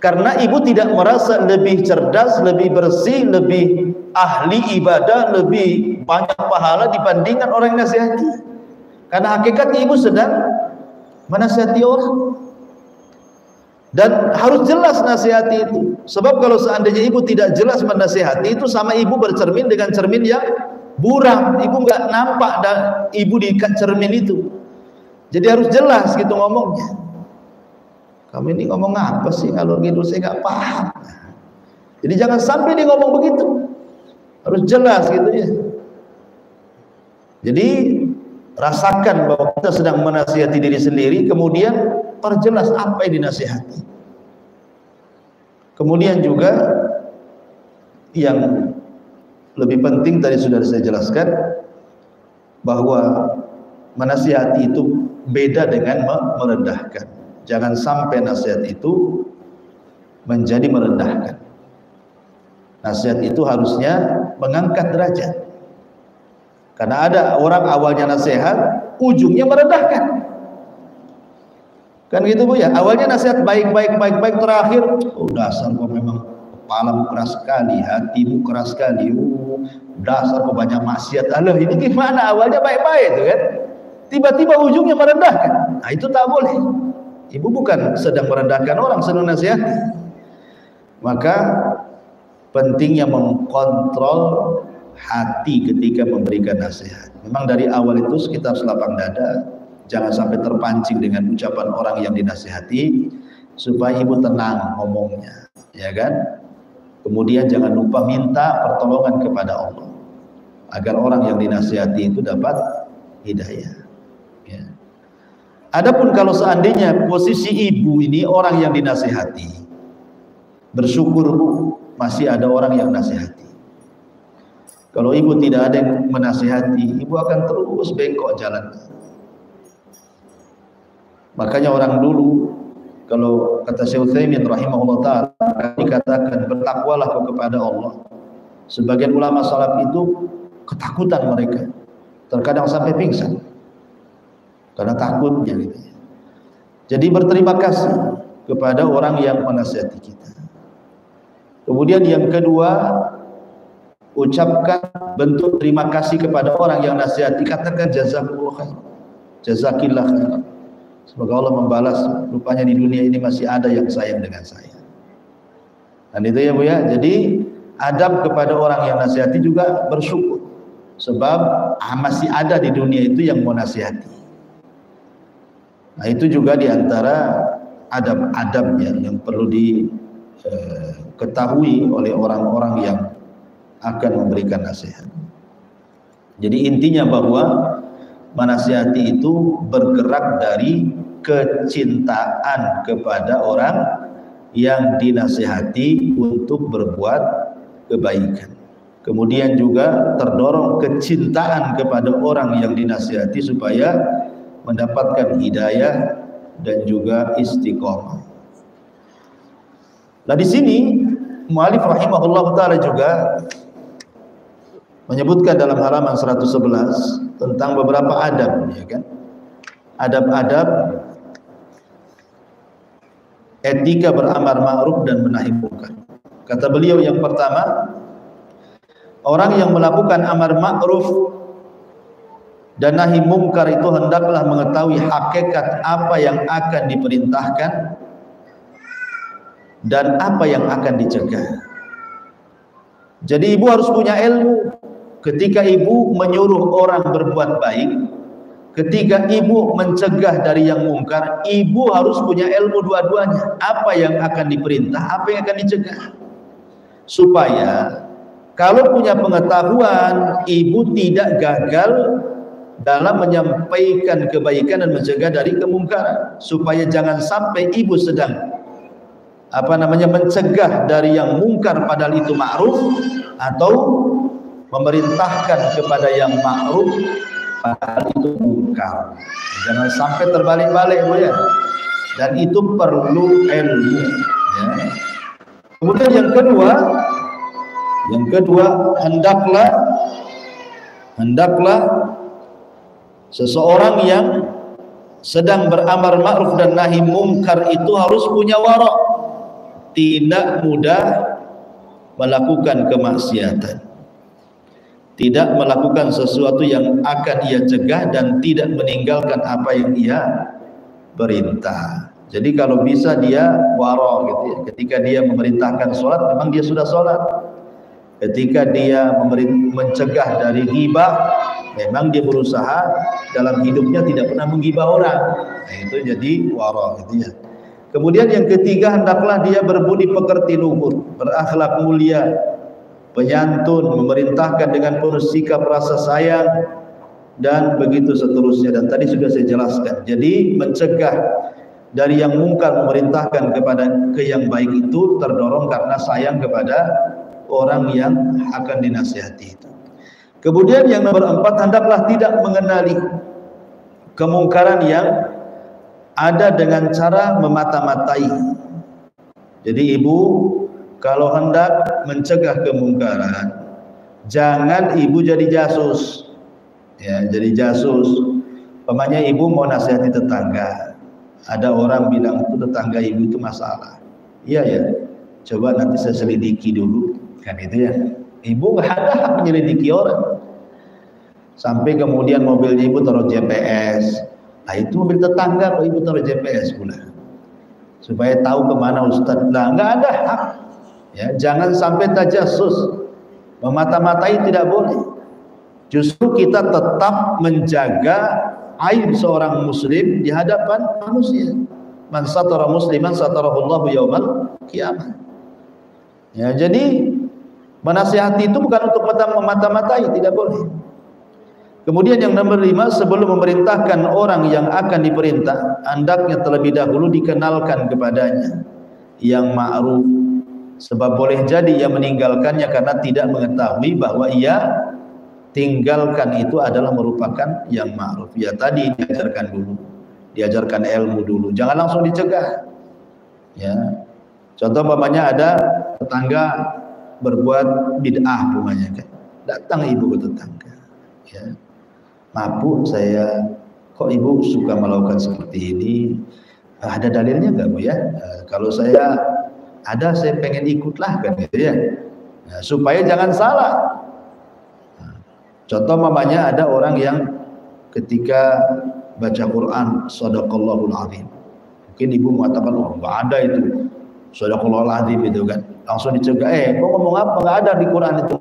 Karena ibu tidak merasa lebih cerdas, lebih bersih, lebih ahli ibadah, lebih banyak pahala dibandingkan orang yang nasihati. Karena hakikatnya ibu sedang menasihati orang. Dan harus jelas nasihati itu. Sebab kalau seandainya ibu tidak jelas menasihati, itu sama ibu bercermin dengan cermin yang buram. Ibu nggak nampak ibu di cermin itu. Jadi harus jelas gitu ngomongnya. Kamu ini ngomong apa sih? Kalau gitu saya nggak paham. Jadi jangan sampai dia ngomong begitu. Harus jelas gitu ya. Jadi rasakan bahwa kita sedang menasihati diri sendiri, kemudian perjelas apa yang dinasihati. Kemudian juga yang lebih penting tadi sudah saya jelaskan bahwa menasihati itu beda dengan merendahkan. Jangan sampai nasihat itu menjadi merendahkan. Nasihat itu harusnya mengangkat derajat. Karena ada orang awalnya nasihat, ujungnya merendahkan. Kan gitu Bu ya, awalnya nasihat baik, terakhir dasar kau memang kepalamu keras sekali, hatimu keras sekali, dasar kau banyak maksiat. Alah ini gimana, awalnya baik-baik itu kan, tiba-tiba ujungnya merendahkan. Nah itu tak boleh. Ibu bukan sedang merendahkan orang, sedang nasihati. Maka pentingnya mengkontrol hati ketika memberikan nasihat. Memang dari awal itu sekitar selapang dada, jangan sampai terpancing dengan ucapan orang yang dinasihati, supaya ibu tenang ngomongnya, ya kan? Kemudian jangan lupa minta pertolongan kepada Allah agar orang yang dinasihati itu dapat hidayah. Ya. Adapun kalau seandainya posisi ibu ini orang yang dinasihati, bersyukur Bu, masih ada orang yang nasihati. Kalau ibu tidak ada yang menasihati, ibu akan terus bengkok jalannya. Makanya orang dulu, kalau kata Syekh Utsaimin rahimahullah ta'ala, dikatakan bertakwalah kepada Allah. Sebagian ulama salaf itu ketakutan mereka, terkadang sampai pingsan karena takutnya gitu. Jadi berterima kasih kepada orang yang menasihati kita. Kemudian yang kedua, ucapkan bentuk terima kasih kepada orang yang nasihati. Katakan jazakumullah khair, jazakillah khair. Semoga Allah membalas, rupanya di dunia ini masih ada yang sayang dengan saya. Dan itu ya Bu ya. Jadi adab kepada orang yang nasihati juga bersyukur, sebab masih ada di dunia itu yang mau nasihati. Nah itu juga diantara adab-adabnya yang perlu diketahui oleh orang-orang yang akan memberikan nasihat. Jadi intinya bahwa menasihati itu bergerak dari kecintaan kepada orang yang dinasihati untuk berbuat kebaikan. Kemudian juga terdorong kecintaan kepada orang yang dinasihati supaya mendapatkan hidayah dan juga istiqomah. Nah di sini mu'allif rahimahullah ta'ala juga menyebutkan dalam halaman 111 tentang beberapa adab, ya kan? Adab-adab etika beramar ma'ruf dan menahi munkar. Kata beliau yang pertama, orang yang melakukan amar ma'ruf dan nahi munkar itu hendaklah mengetahui hakikat apa yang akan diperintahkan dan apa yang akan dicegah. Jadi ibu harus punya ilmu ketika ibu menyuruh orang berbuat baik, ketika ibu mencegah dari yang mungkar. Ibu harus punya ilmu dua-duanya, apa yang akan diperintah, apa yang akan dicegah, supaya Kalau punya pengetahuan, ibu tidak gagal dalam menyampaikan kebaikan dan mencegah dari kemungkaran, supaya jangan sampai ibu sedang mencegah dari yang mungkar padahal itu ma'ruf, atau memerintahkan kepada yang ma'ruf padahal itu mungkar. Jangan sampai terbalik-balik, Bu, ya. Dan itu perlu ilmu, ya. Kemudian yang kedua, hendaklah seseorang yang sedang beramar ma'ruf dan nahi mungkar itu harus punya wara', tidak mudah melakukan kemaksiatan, tidak melakukan sesuatu yang akan ia cegah, dan tidak meninggalkan apa yang ia perintah. Jadi kalau bisa dia wara' gitu ya. Ketika dia memerintahkan sholat, memang dia sudah sholat. Ketika dia mencegah dari ghibah, memang dia berusaha dalam hidupnya tidak pernah menggibah orang. Nah, itu jadi wara' gitu ya. Kemudian yang ketiga, hendaklah dia berbudi pekerti luhur, berakhlak mulia, penyantun, memerintahkan dengan penuh sikap rasa sayang, dan begitu seterusnya. Dan tadi sudah saya jelaskan. Jadi mencegah dari yang mungkar, memerintahkan kepada yang baik itu terdorong karena sayang kepada orang yang akan dinasihati itu. Kemudian yang nomor 4, hendaklah tidak mengenali kemungkaran yang ada dengan cara memata-matai. Jadi ibu kalau hendak mencegah kemungkaran, jangan ibu jadi jasus. Ya, jadi jasus. Umpamanya ibu mau nasihati tetangga, ada orang bilang itu tetangga ibu itu masalah. Iya ya, coba nanti saya selidiki dulu, kan itu ya. Ibu nggak ada hak menyelidiki orang. Sampai kemudian mobilnya ibu taruh GPS. Nah, itu mobil tetangga kok ibu taruh GPS pula, supaya tahu kemana Ustadz. Nah, nggak ada hak. Ya, jangan sampai tajasus, memata-matai tidak boleh. Justru kita tetap menjaga aib seorang muslim di hadapan manusia. Man satara musliman satarahullahu yaumal qiyamah. Ya, jadi menasihati itu bukan untuk memata-matai, tidak boleh. Kemudian yang nomor 5, sebelum memerintahkan orang yang akan diperintah, hendaknya terlebih dahulu dikenalkan kepadanya yang ma'ruf, sebab boleh jadi ia meninggalkannya karena tidak mengetahui bahwa ia tinggalkan itu adalah merupakan yang ma'ruf. Ya tadi diajarkan dulu, diajarkan ilmu dulu, jangan langsung dicegah. Ya, contoh umpamanya ada tetangga berbuat bid'ah umpamanya, kan, datang ibu ke tetangga, ya, maaf Bu, saya kok ibu suka melakukan seperti ini, ada dalilnya nggak Bu ya? Kalau saya ada, saya pengen ikutlah, kan gitu ya. Nah, supaya jangan salah. Contoh mamanya ada orang yang ketika baca Quran sadaqallahul azim, mungkin ibu mengatakan oh nggak ada itu sadaqallahul azim itu, kan, langsung dicegah, kok ngomong apa, nggak ada di Quran itu.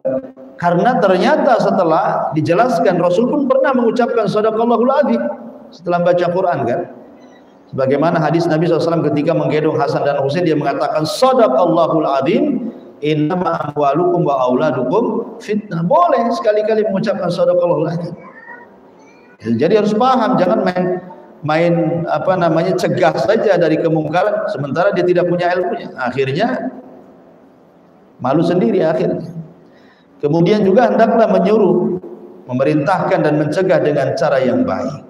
Karena ternyata setelah dijelaskan, Rasul pun pernah mengucapkan sadaqallahul azim setelah baca Quran, kan. Sebagaimana hadis Nabi SAW ketika menggendong Hasan dan Husain, dia mengatakan sadaqallahul azim innama amwalukum wa auladukum fitnah. Boleh sekali-kali mengucapkan sadaqallahul azim. Jadi harus paham, jangan main cegah saja dari kemungkaran sementara dia tidak punya ilmunya. Akhirnya malu sendiri akhirnya. Kemudian juga hendaklah menyuruh, memerintahkan dan mencegah dengan cara yang baik.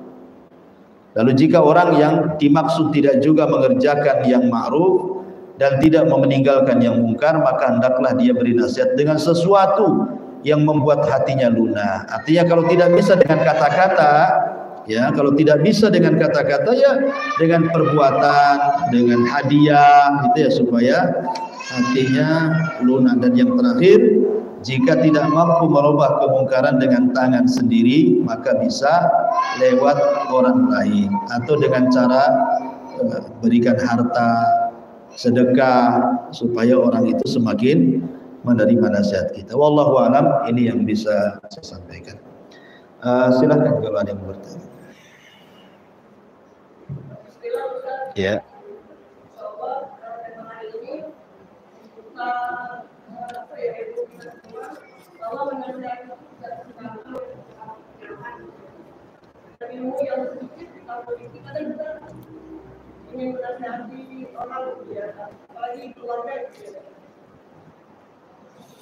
Lalu jika orang yang dimaksud tidak juga mengerjakan yang ma'ruf dan tidak meninggalkan yang mungkar, maka hendaklah dia beri nasihat dengan sesuatu yang membuat hatinya lunak. Artinya kalau tidak bisa dengan kata-kata, ya, kalau tidak bisa dengan kata-kata, ya dengan perbuatan, dengan hadiah, gitu ya, supaya hatinya lunak. Dan yang terakhir, jika tidak mampu merubah kemungkaran dengan tangan sendiri, maka bisa lewat orang lain atau dengan cara berikan harta, sedekah, supaya orang itu semakin menerima nasihat kita. Wallahu a'lam, ini yang bisa saya sampaikan. Silakan kalau ada yang bertanya. Ya. menasihati orang biasa, apalagi keluarga gitu.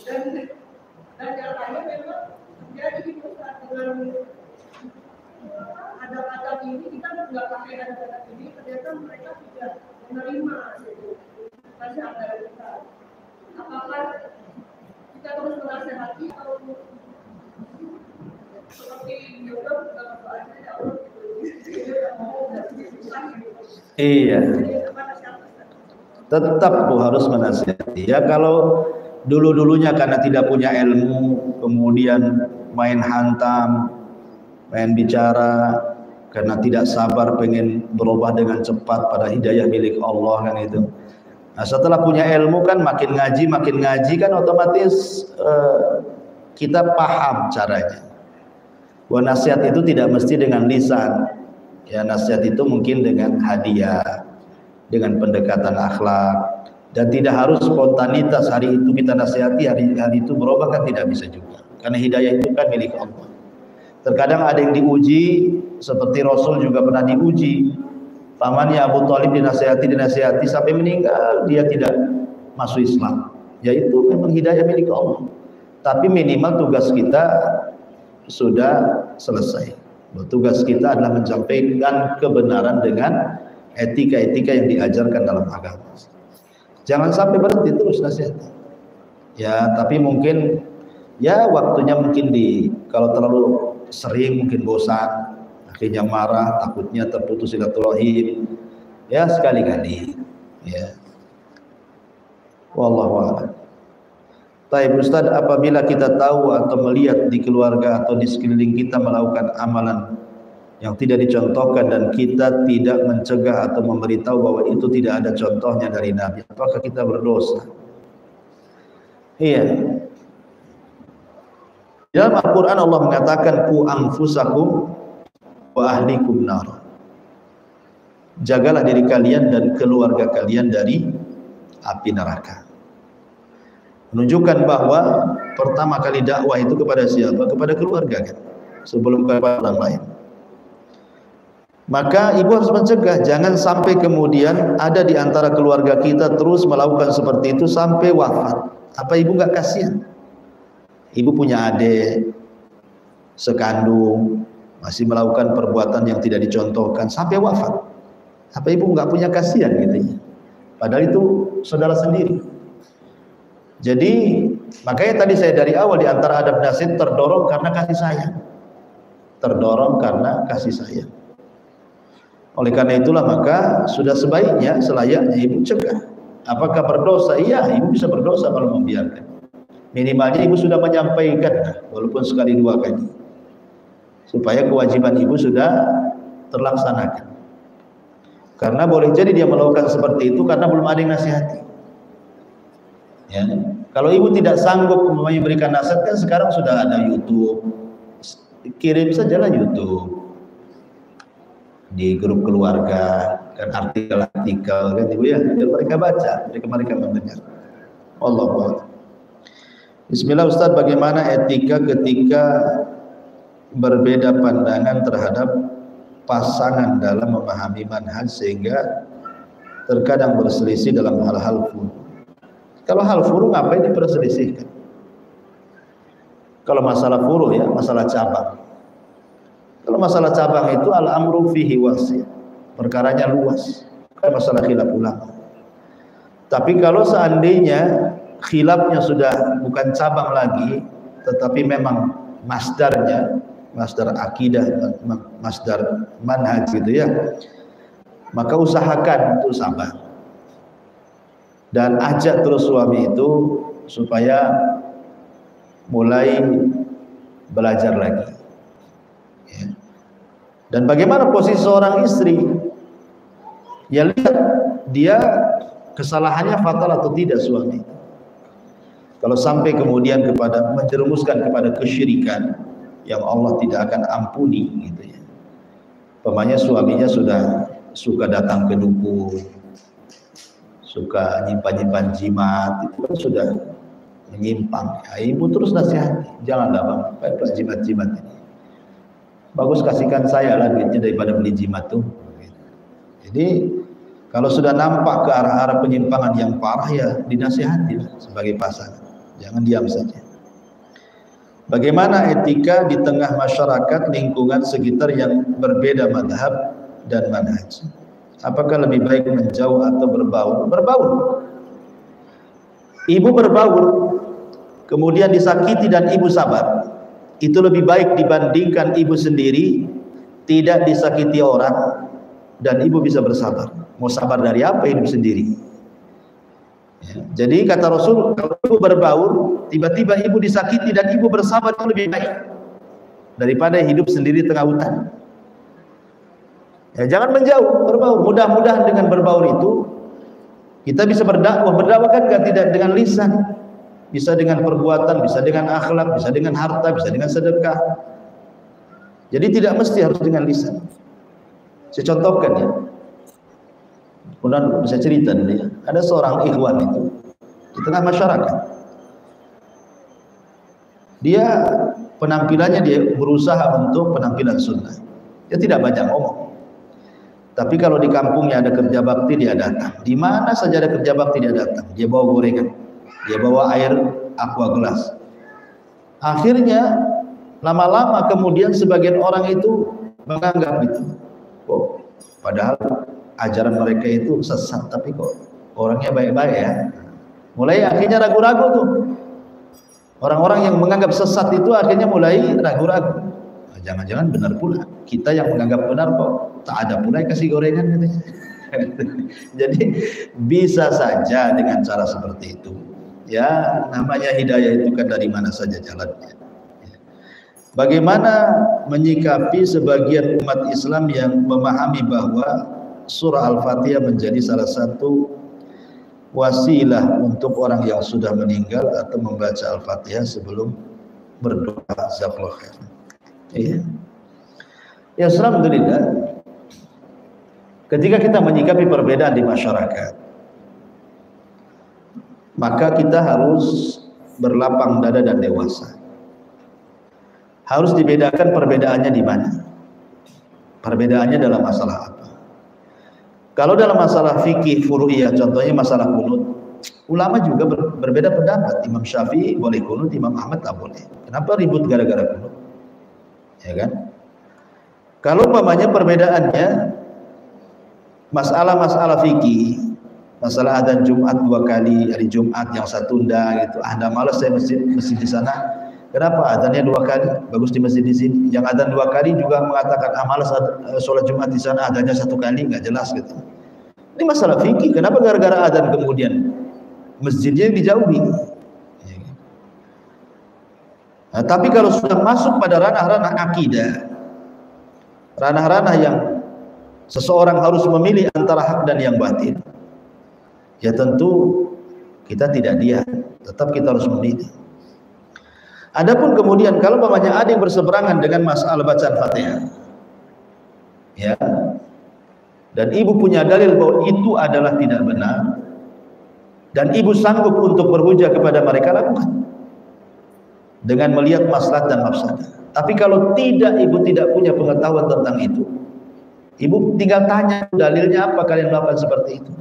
Dan nyatanya memang terjadi di pusat dengan adab-adab ini, kita nggak pakai adab-adab ini, ternyata mereka tidak menerima gitu. Nasihat dari kita. Apakah kita terus menasihati atau seperti Yudham dalam bahasa Allah iya, tetap Bu harus menasihati. Ya kalau dulu-dulunya karena tidak punya ilmu, kemudian main hantam, main bicara, karena tidak sabar pengen berubah dengan cepat pada hidayah milik Allah kan itu. Nah, setelah punya ilmu kan makin ngaji kan otomatis kita paham caranya. Bahwa nasihat itu tidak mesti dengan lisan. Ya, nasihat itu mungkin dengan hadiah, dengan pendekatan akhlak, dan tidak harus spontanitas hari itu kita nasihati, hari itu berubah kan tidak bisa juga. Karena hidayah itu kan milik Allah. Terkadang ada yang diuji, seperti Rasul juga pernah diuji. Pamannya Abu Thalib dinasihati sampai meninggal, dia tidak masuk Islam. Yaitu memang hidayah milik Allah. Tapi minimal tugas kita sudah selesai. Tugas kita adalah menyampaikan kebenaran dengan etika-etika yang diajarkan dalam agama. Jangan sampai berhenti terus nasihat. Ya, tapi mungkin ya waktunya mungkin kalau terlalu sering mungkin bosan, akhirnya marah, takutnya terputus silaturahim. Ya sekali-kali. Ya. Wallahu a'lam. Baik Ustaz, apabila kita tahu atau melihat di keluarga atau di sekeliling kita melakukan amalan yang tidak dicontohkan dan kita tidak mencegah atau memberitahu bahwa itu tidak ada contohnya dari Nabi, apakah kita berdosa? Iya. Dalam Al-Quran Allah mengatakan ku anfusakum wa ahlikum nar. Jagalah diri kalian dan keluarga kalian dari api neraka. Menunjukkan bahwa pertama kali dakwah itu kepada siapa? Kepada keluarga kan, sebelum kepada orang lain. Maka ibu harus mencegah, jangan sampai kemudian ada di antara keluarga kita terus melakukan seperti itu sampai wafat. Apa ibu nggak kasihan? Ibu punya adik sekandung masih melakukan perbuatan yang tidak dicontohkan sampai wafat. Apa ibu nggak punya kasihan gitu ya? Padahal itu saudara sendiri. Jadi makanya tadi saya dari awal di antara adab nasihat terdorong karena kasih sayang. Terdorong karena kasih sayang. Oleh karena itulah maka sudah sebaiknya selayaknya ibu cegah. Apakah berdosa? Iya, ibu bisa berdosa kalau membiarkan. Minimalnya ibu sudah menyampaikan walaupun sekali dua kali. Supaya kewajiban ibu sudah terlaksanakan. Karena boleh jadi dia melakukan seperti itu karena belum ada yang nasihati. Ya. Kalau ibu tidak sanggup memberikan nasihat kan sekarang sudah ada YouTube, kirim sajalah YouTube di grup keluarga kan artikel kan ibu ya, biar mereka baca, mereka mendengar. Allahu. Bismillah Ustaz, bagaimana etika ketika berbeda pandangan terhadap pasangan dalam memahami manhaj sehingga terkadang berselisih dalam hal-hal furu? Kalau hal furu ngapain diperselisihkan? Kalau masalah furu ya, masalah cabang. Kalau masalah cabang itu al-amru fihi wasi', perkaranya luas. Bukan masalah khilaf ulama. Tapi kalau seandainya khilafnya sudah bukan cabang lagi, tetapi memang masdarnya, masdar akidah, masdar manhaj gitu ya, maka usahakan untuk sabar. Dan ajak terus suami itu supaya mulai belajar lagi. Ya. Dan bagaimana posisi seorang istri? Ya lihat dia kesalahannya fatal atau tidak suami. Kalau sampai kemudian kepada menjerumuskan kepada kesyirikan yang Allah tidak akan ampuni gitu ya. Pemanya suaminya sudah suka datang ke dukun, suka nyimpan jimat, itu kan sudah menyimpang. Ya, ibu terus nasihati, janganlah bang, pakai jimat-jimat ini. Bagus kasihkan saya lah duitnya daripada beli jimat tuh. Jadi Kalau sudah nampak ke arah-arah penyimpangan yang parah, ya dinasihati sebagai pasangan. Jangan diam saja. Bagaimana etika di tengah masyarakat lingkungan sekitar yang berbeda madhab dan manhaj? Apakah lebih baik menjauh atau berbaur? Berbaur. Ibu berbaur, kemudian disakiti dan ibu sabar, itu lebih baik dibandingkan ibu sendiri tidak disakiti orang dan ibu bisa bersabar. Mau sabar dari apa hidup sendiri? Ya, jadi kata Rasul, kalau ibu berbaur, tiba-tiba ibu disakiti dan ibu bersabar, itu lebih baik daripada hidup sendiri tengah hutan. Ya, jangan menjauh, berbaur. Mudah-mudahan dengan berbaur itu kita bisa berdakwah. Berdakwah kan tidak dengan lisan, bisa dengan perbuatan, bisa dengan akhlak, bisa dengan harta, bisa dengan sedekah. Jadi tidak mesti harus dengan lisan. Saya contohkan ya. Kemudian bisa cerita nih, ada seorang ikhwan itu di tengah masyarakat. Dia penampilannya, dia berusaha untuk penampilan sunnah. Dia tidak banyak ngomong. Tapi kalau di kampungnya ada kerja bakti, dia datang. Di mana saja ada kerja bakti, dia datang. Dia bawa gorengan, dia bawa air aqua gelas. Akhirnya lama-lama kemudian sebagian orang itu menganggap itu, oh, padahal ajaran mereka itu sesat, tapi kok orangnya baik-baik ya. Mulai akhirnya ragu-ragu tuh. Orang-orang yang menganggap sesat itu akhirnya mulai ragu-ragu. Jangan-jangan benar pula. Kita yang menganggap benar kok tak ada pula yang kasih gorengan katanya. Jadi bisa saja dengan cara seperti itu. Ya, namanya hidayah itu kan dari mana saja jalannya. Bagaimana menyikapi sebagian umat Islam yang memahami bahwa surah Al-Fatihah menjadi salah satu wasilah untuk orang yang sudah meninggal atau membaca Al-Fatihah sebelum berdoa? Jazakallahu khair. Iya. Ya, alhamdulillah. Ketika kita menyikapi perbedaan di masyarakat, maka kita harus berlapang dada dan dewasa. Harus dibedakan perbedaannya di mana. Perbedaannya dalam masalah apa? Kalau dalam masalah fikih furu'iyah, contohnya masalah kunut, ulama juga berbeda pendapat. Imam Syafi'i boleh kunut, Imam Ahmad tak boleh. Kenapa ribut gara-gara kunut? Ya kan? Kalau umpamanya perbedaannya masalah-masalah fikih, masalah adzan Jumat 2 kali, hari Jumat yang saya tunda gitu. Anda malas saya masjid di sana. Kenapa adzannya 2 kali? Bagus di masjid di sini. Yang adzan 2 kali juga mengatakan malas sholat Jumat di sana, adzannya 1 kali, nggak jelas gitu. Ini masalah fikih. Kenapa gara-gara adzan kemudian masjidnya dijauhi? Nah, tapi kalau sudah masuk pada ranah-ranah akidah, ranah-ranah yang seseorang harus memilih antara hak dan yang batil, ya tentu kita tidak diam, tetap kita harus memilih. Adapun kemudian kalau umpamanya ada yang berseberangan dengan masalah bacaan Fatihah, ya, dan ibu punya dalil bahwa itu adalah tidak benar, dan ibu sanggup untuk berhujah kepada mereka, lakukan dengan melihat maslahat dan mafsadah. Tapi kalau tidak, ibu tidak punya pengetahuan tentang itu, ibu tinggal tanya dalilnya apa kalian melakukan seperti itu.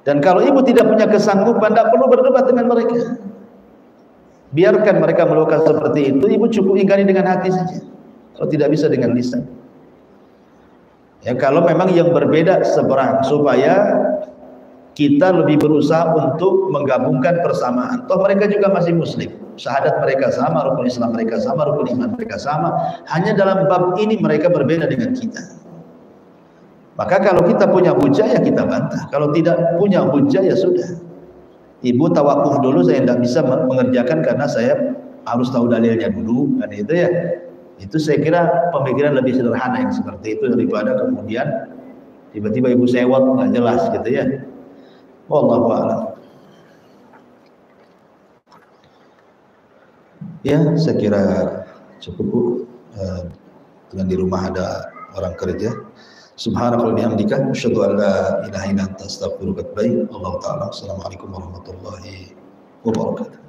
Dan kalau ibu tidak punya kesanggupan, tidak perlu berdebat dengan mereka. Biarkan mereka melakukan seperti itu, ibu cukup ingkari dengan hati saja. Kalau tidak bisa dengan lisan. Ya, kalau memang yang berbeda seberang, supaya kita lebih berusaha untuk menggabungkan persamaan. Toh mereka juga masih muslim. Syahadat mereka sama, rukun Islam mereka sama, rukun iman mereka sama. Hanya dalam bab ini mereka berbeda dengan kita. Maka kalau kita punya hujah, ya kita bantah. Kalau tidak punya hujah, ya sudah. Ibu tawakuf dulu, saya tidak bisa mengerjakan karena saya harus tahu dalilnya dulu. Kan itu ya. Itu saya kira pemikiran lebih sederhana yang seperti itu daripada kemudian tiba-tiba ibu sewot nggak jelas gitu ya. Wallahu a'lam. Ya, saya kira cukup Bu. Dengan di rumah ada orang kerja. Subhanallah bihamdika asyhadu an la ilaha illa anta astaghfiruka wa atubu ilaik. Allahu ta'ala. Assalamualaikum warahmatullahi wabarakatuh.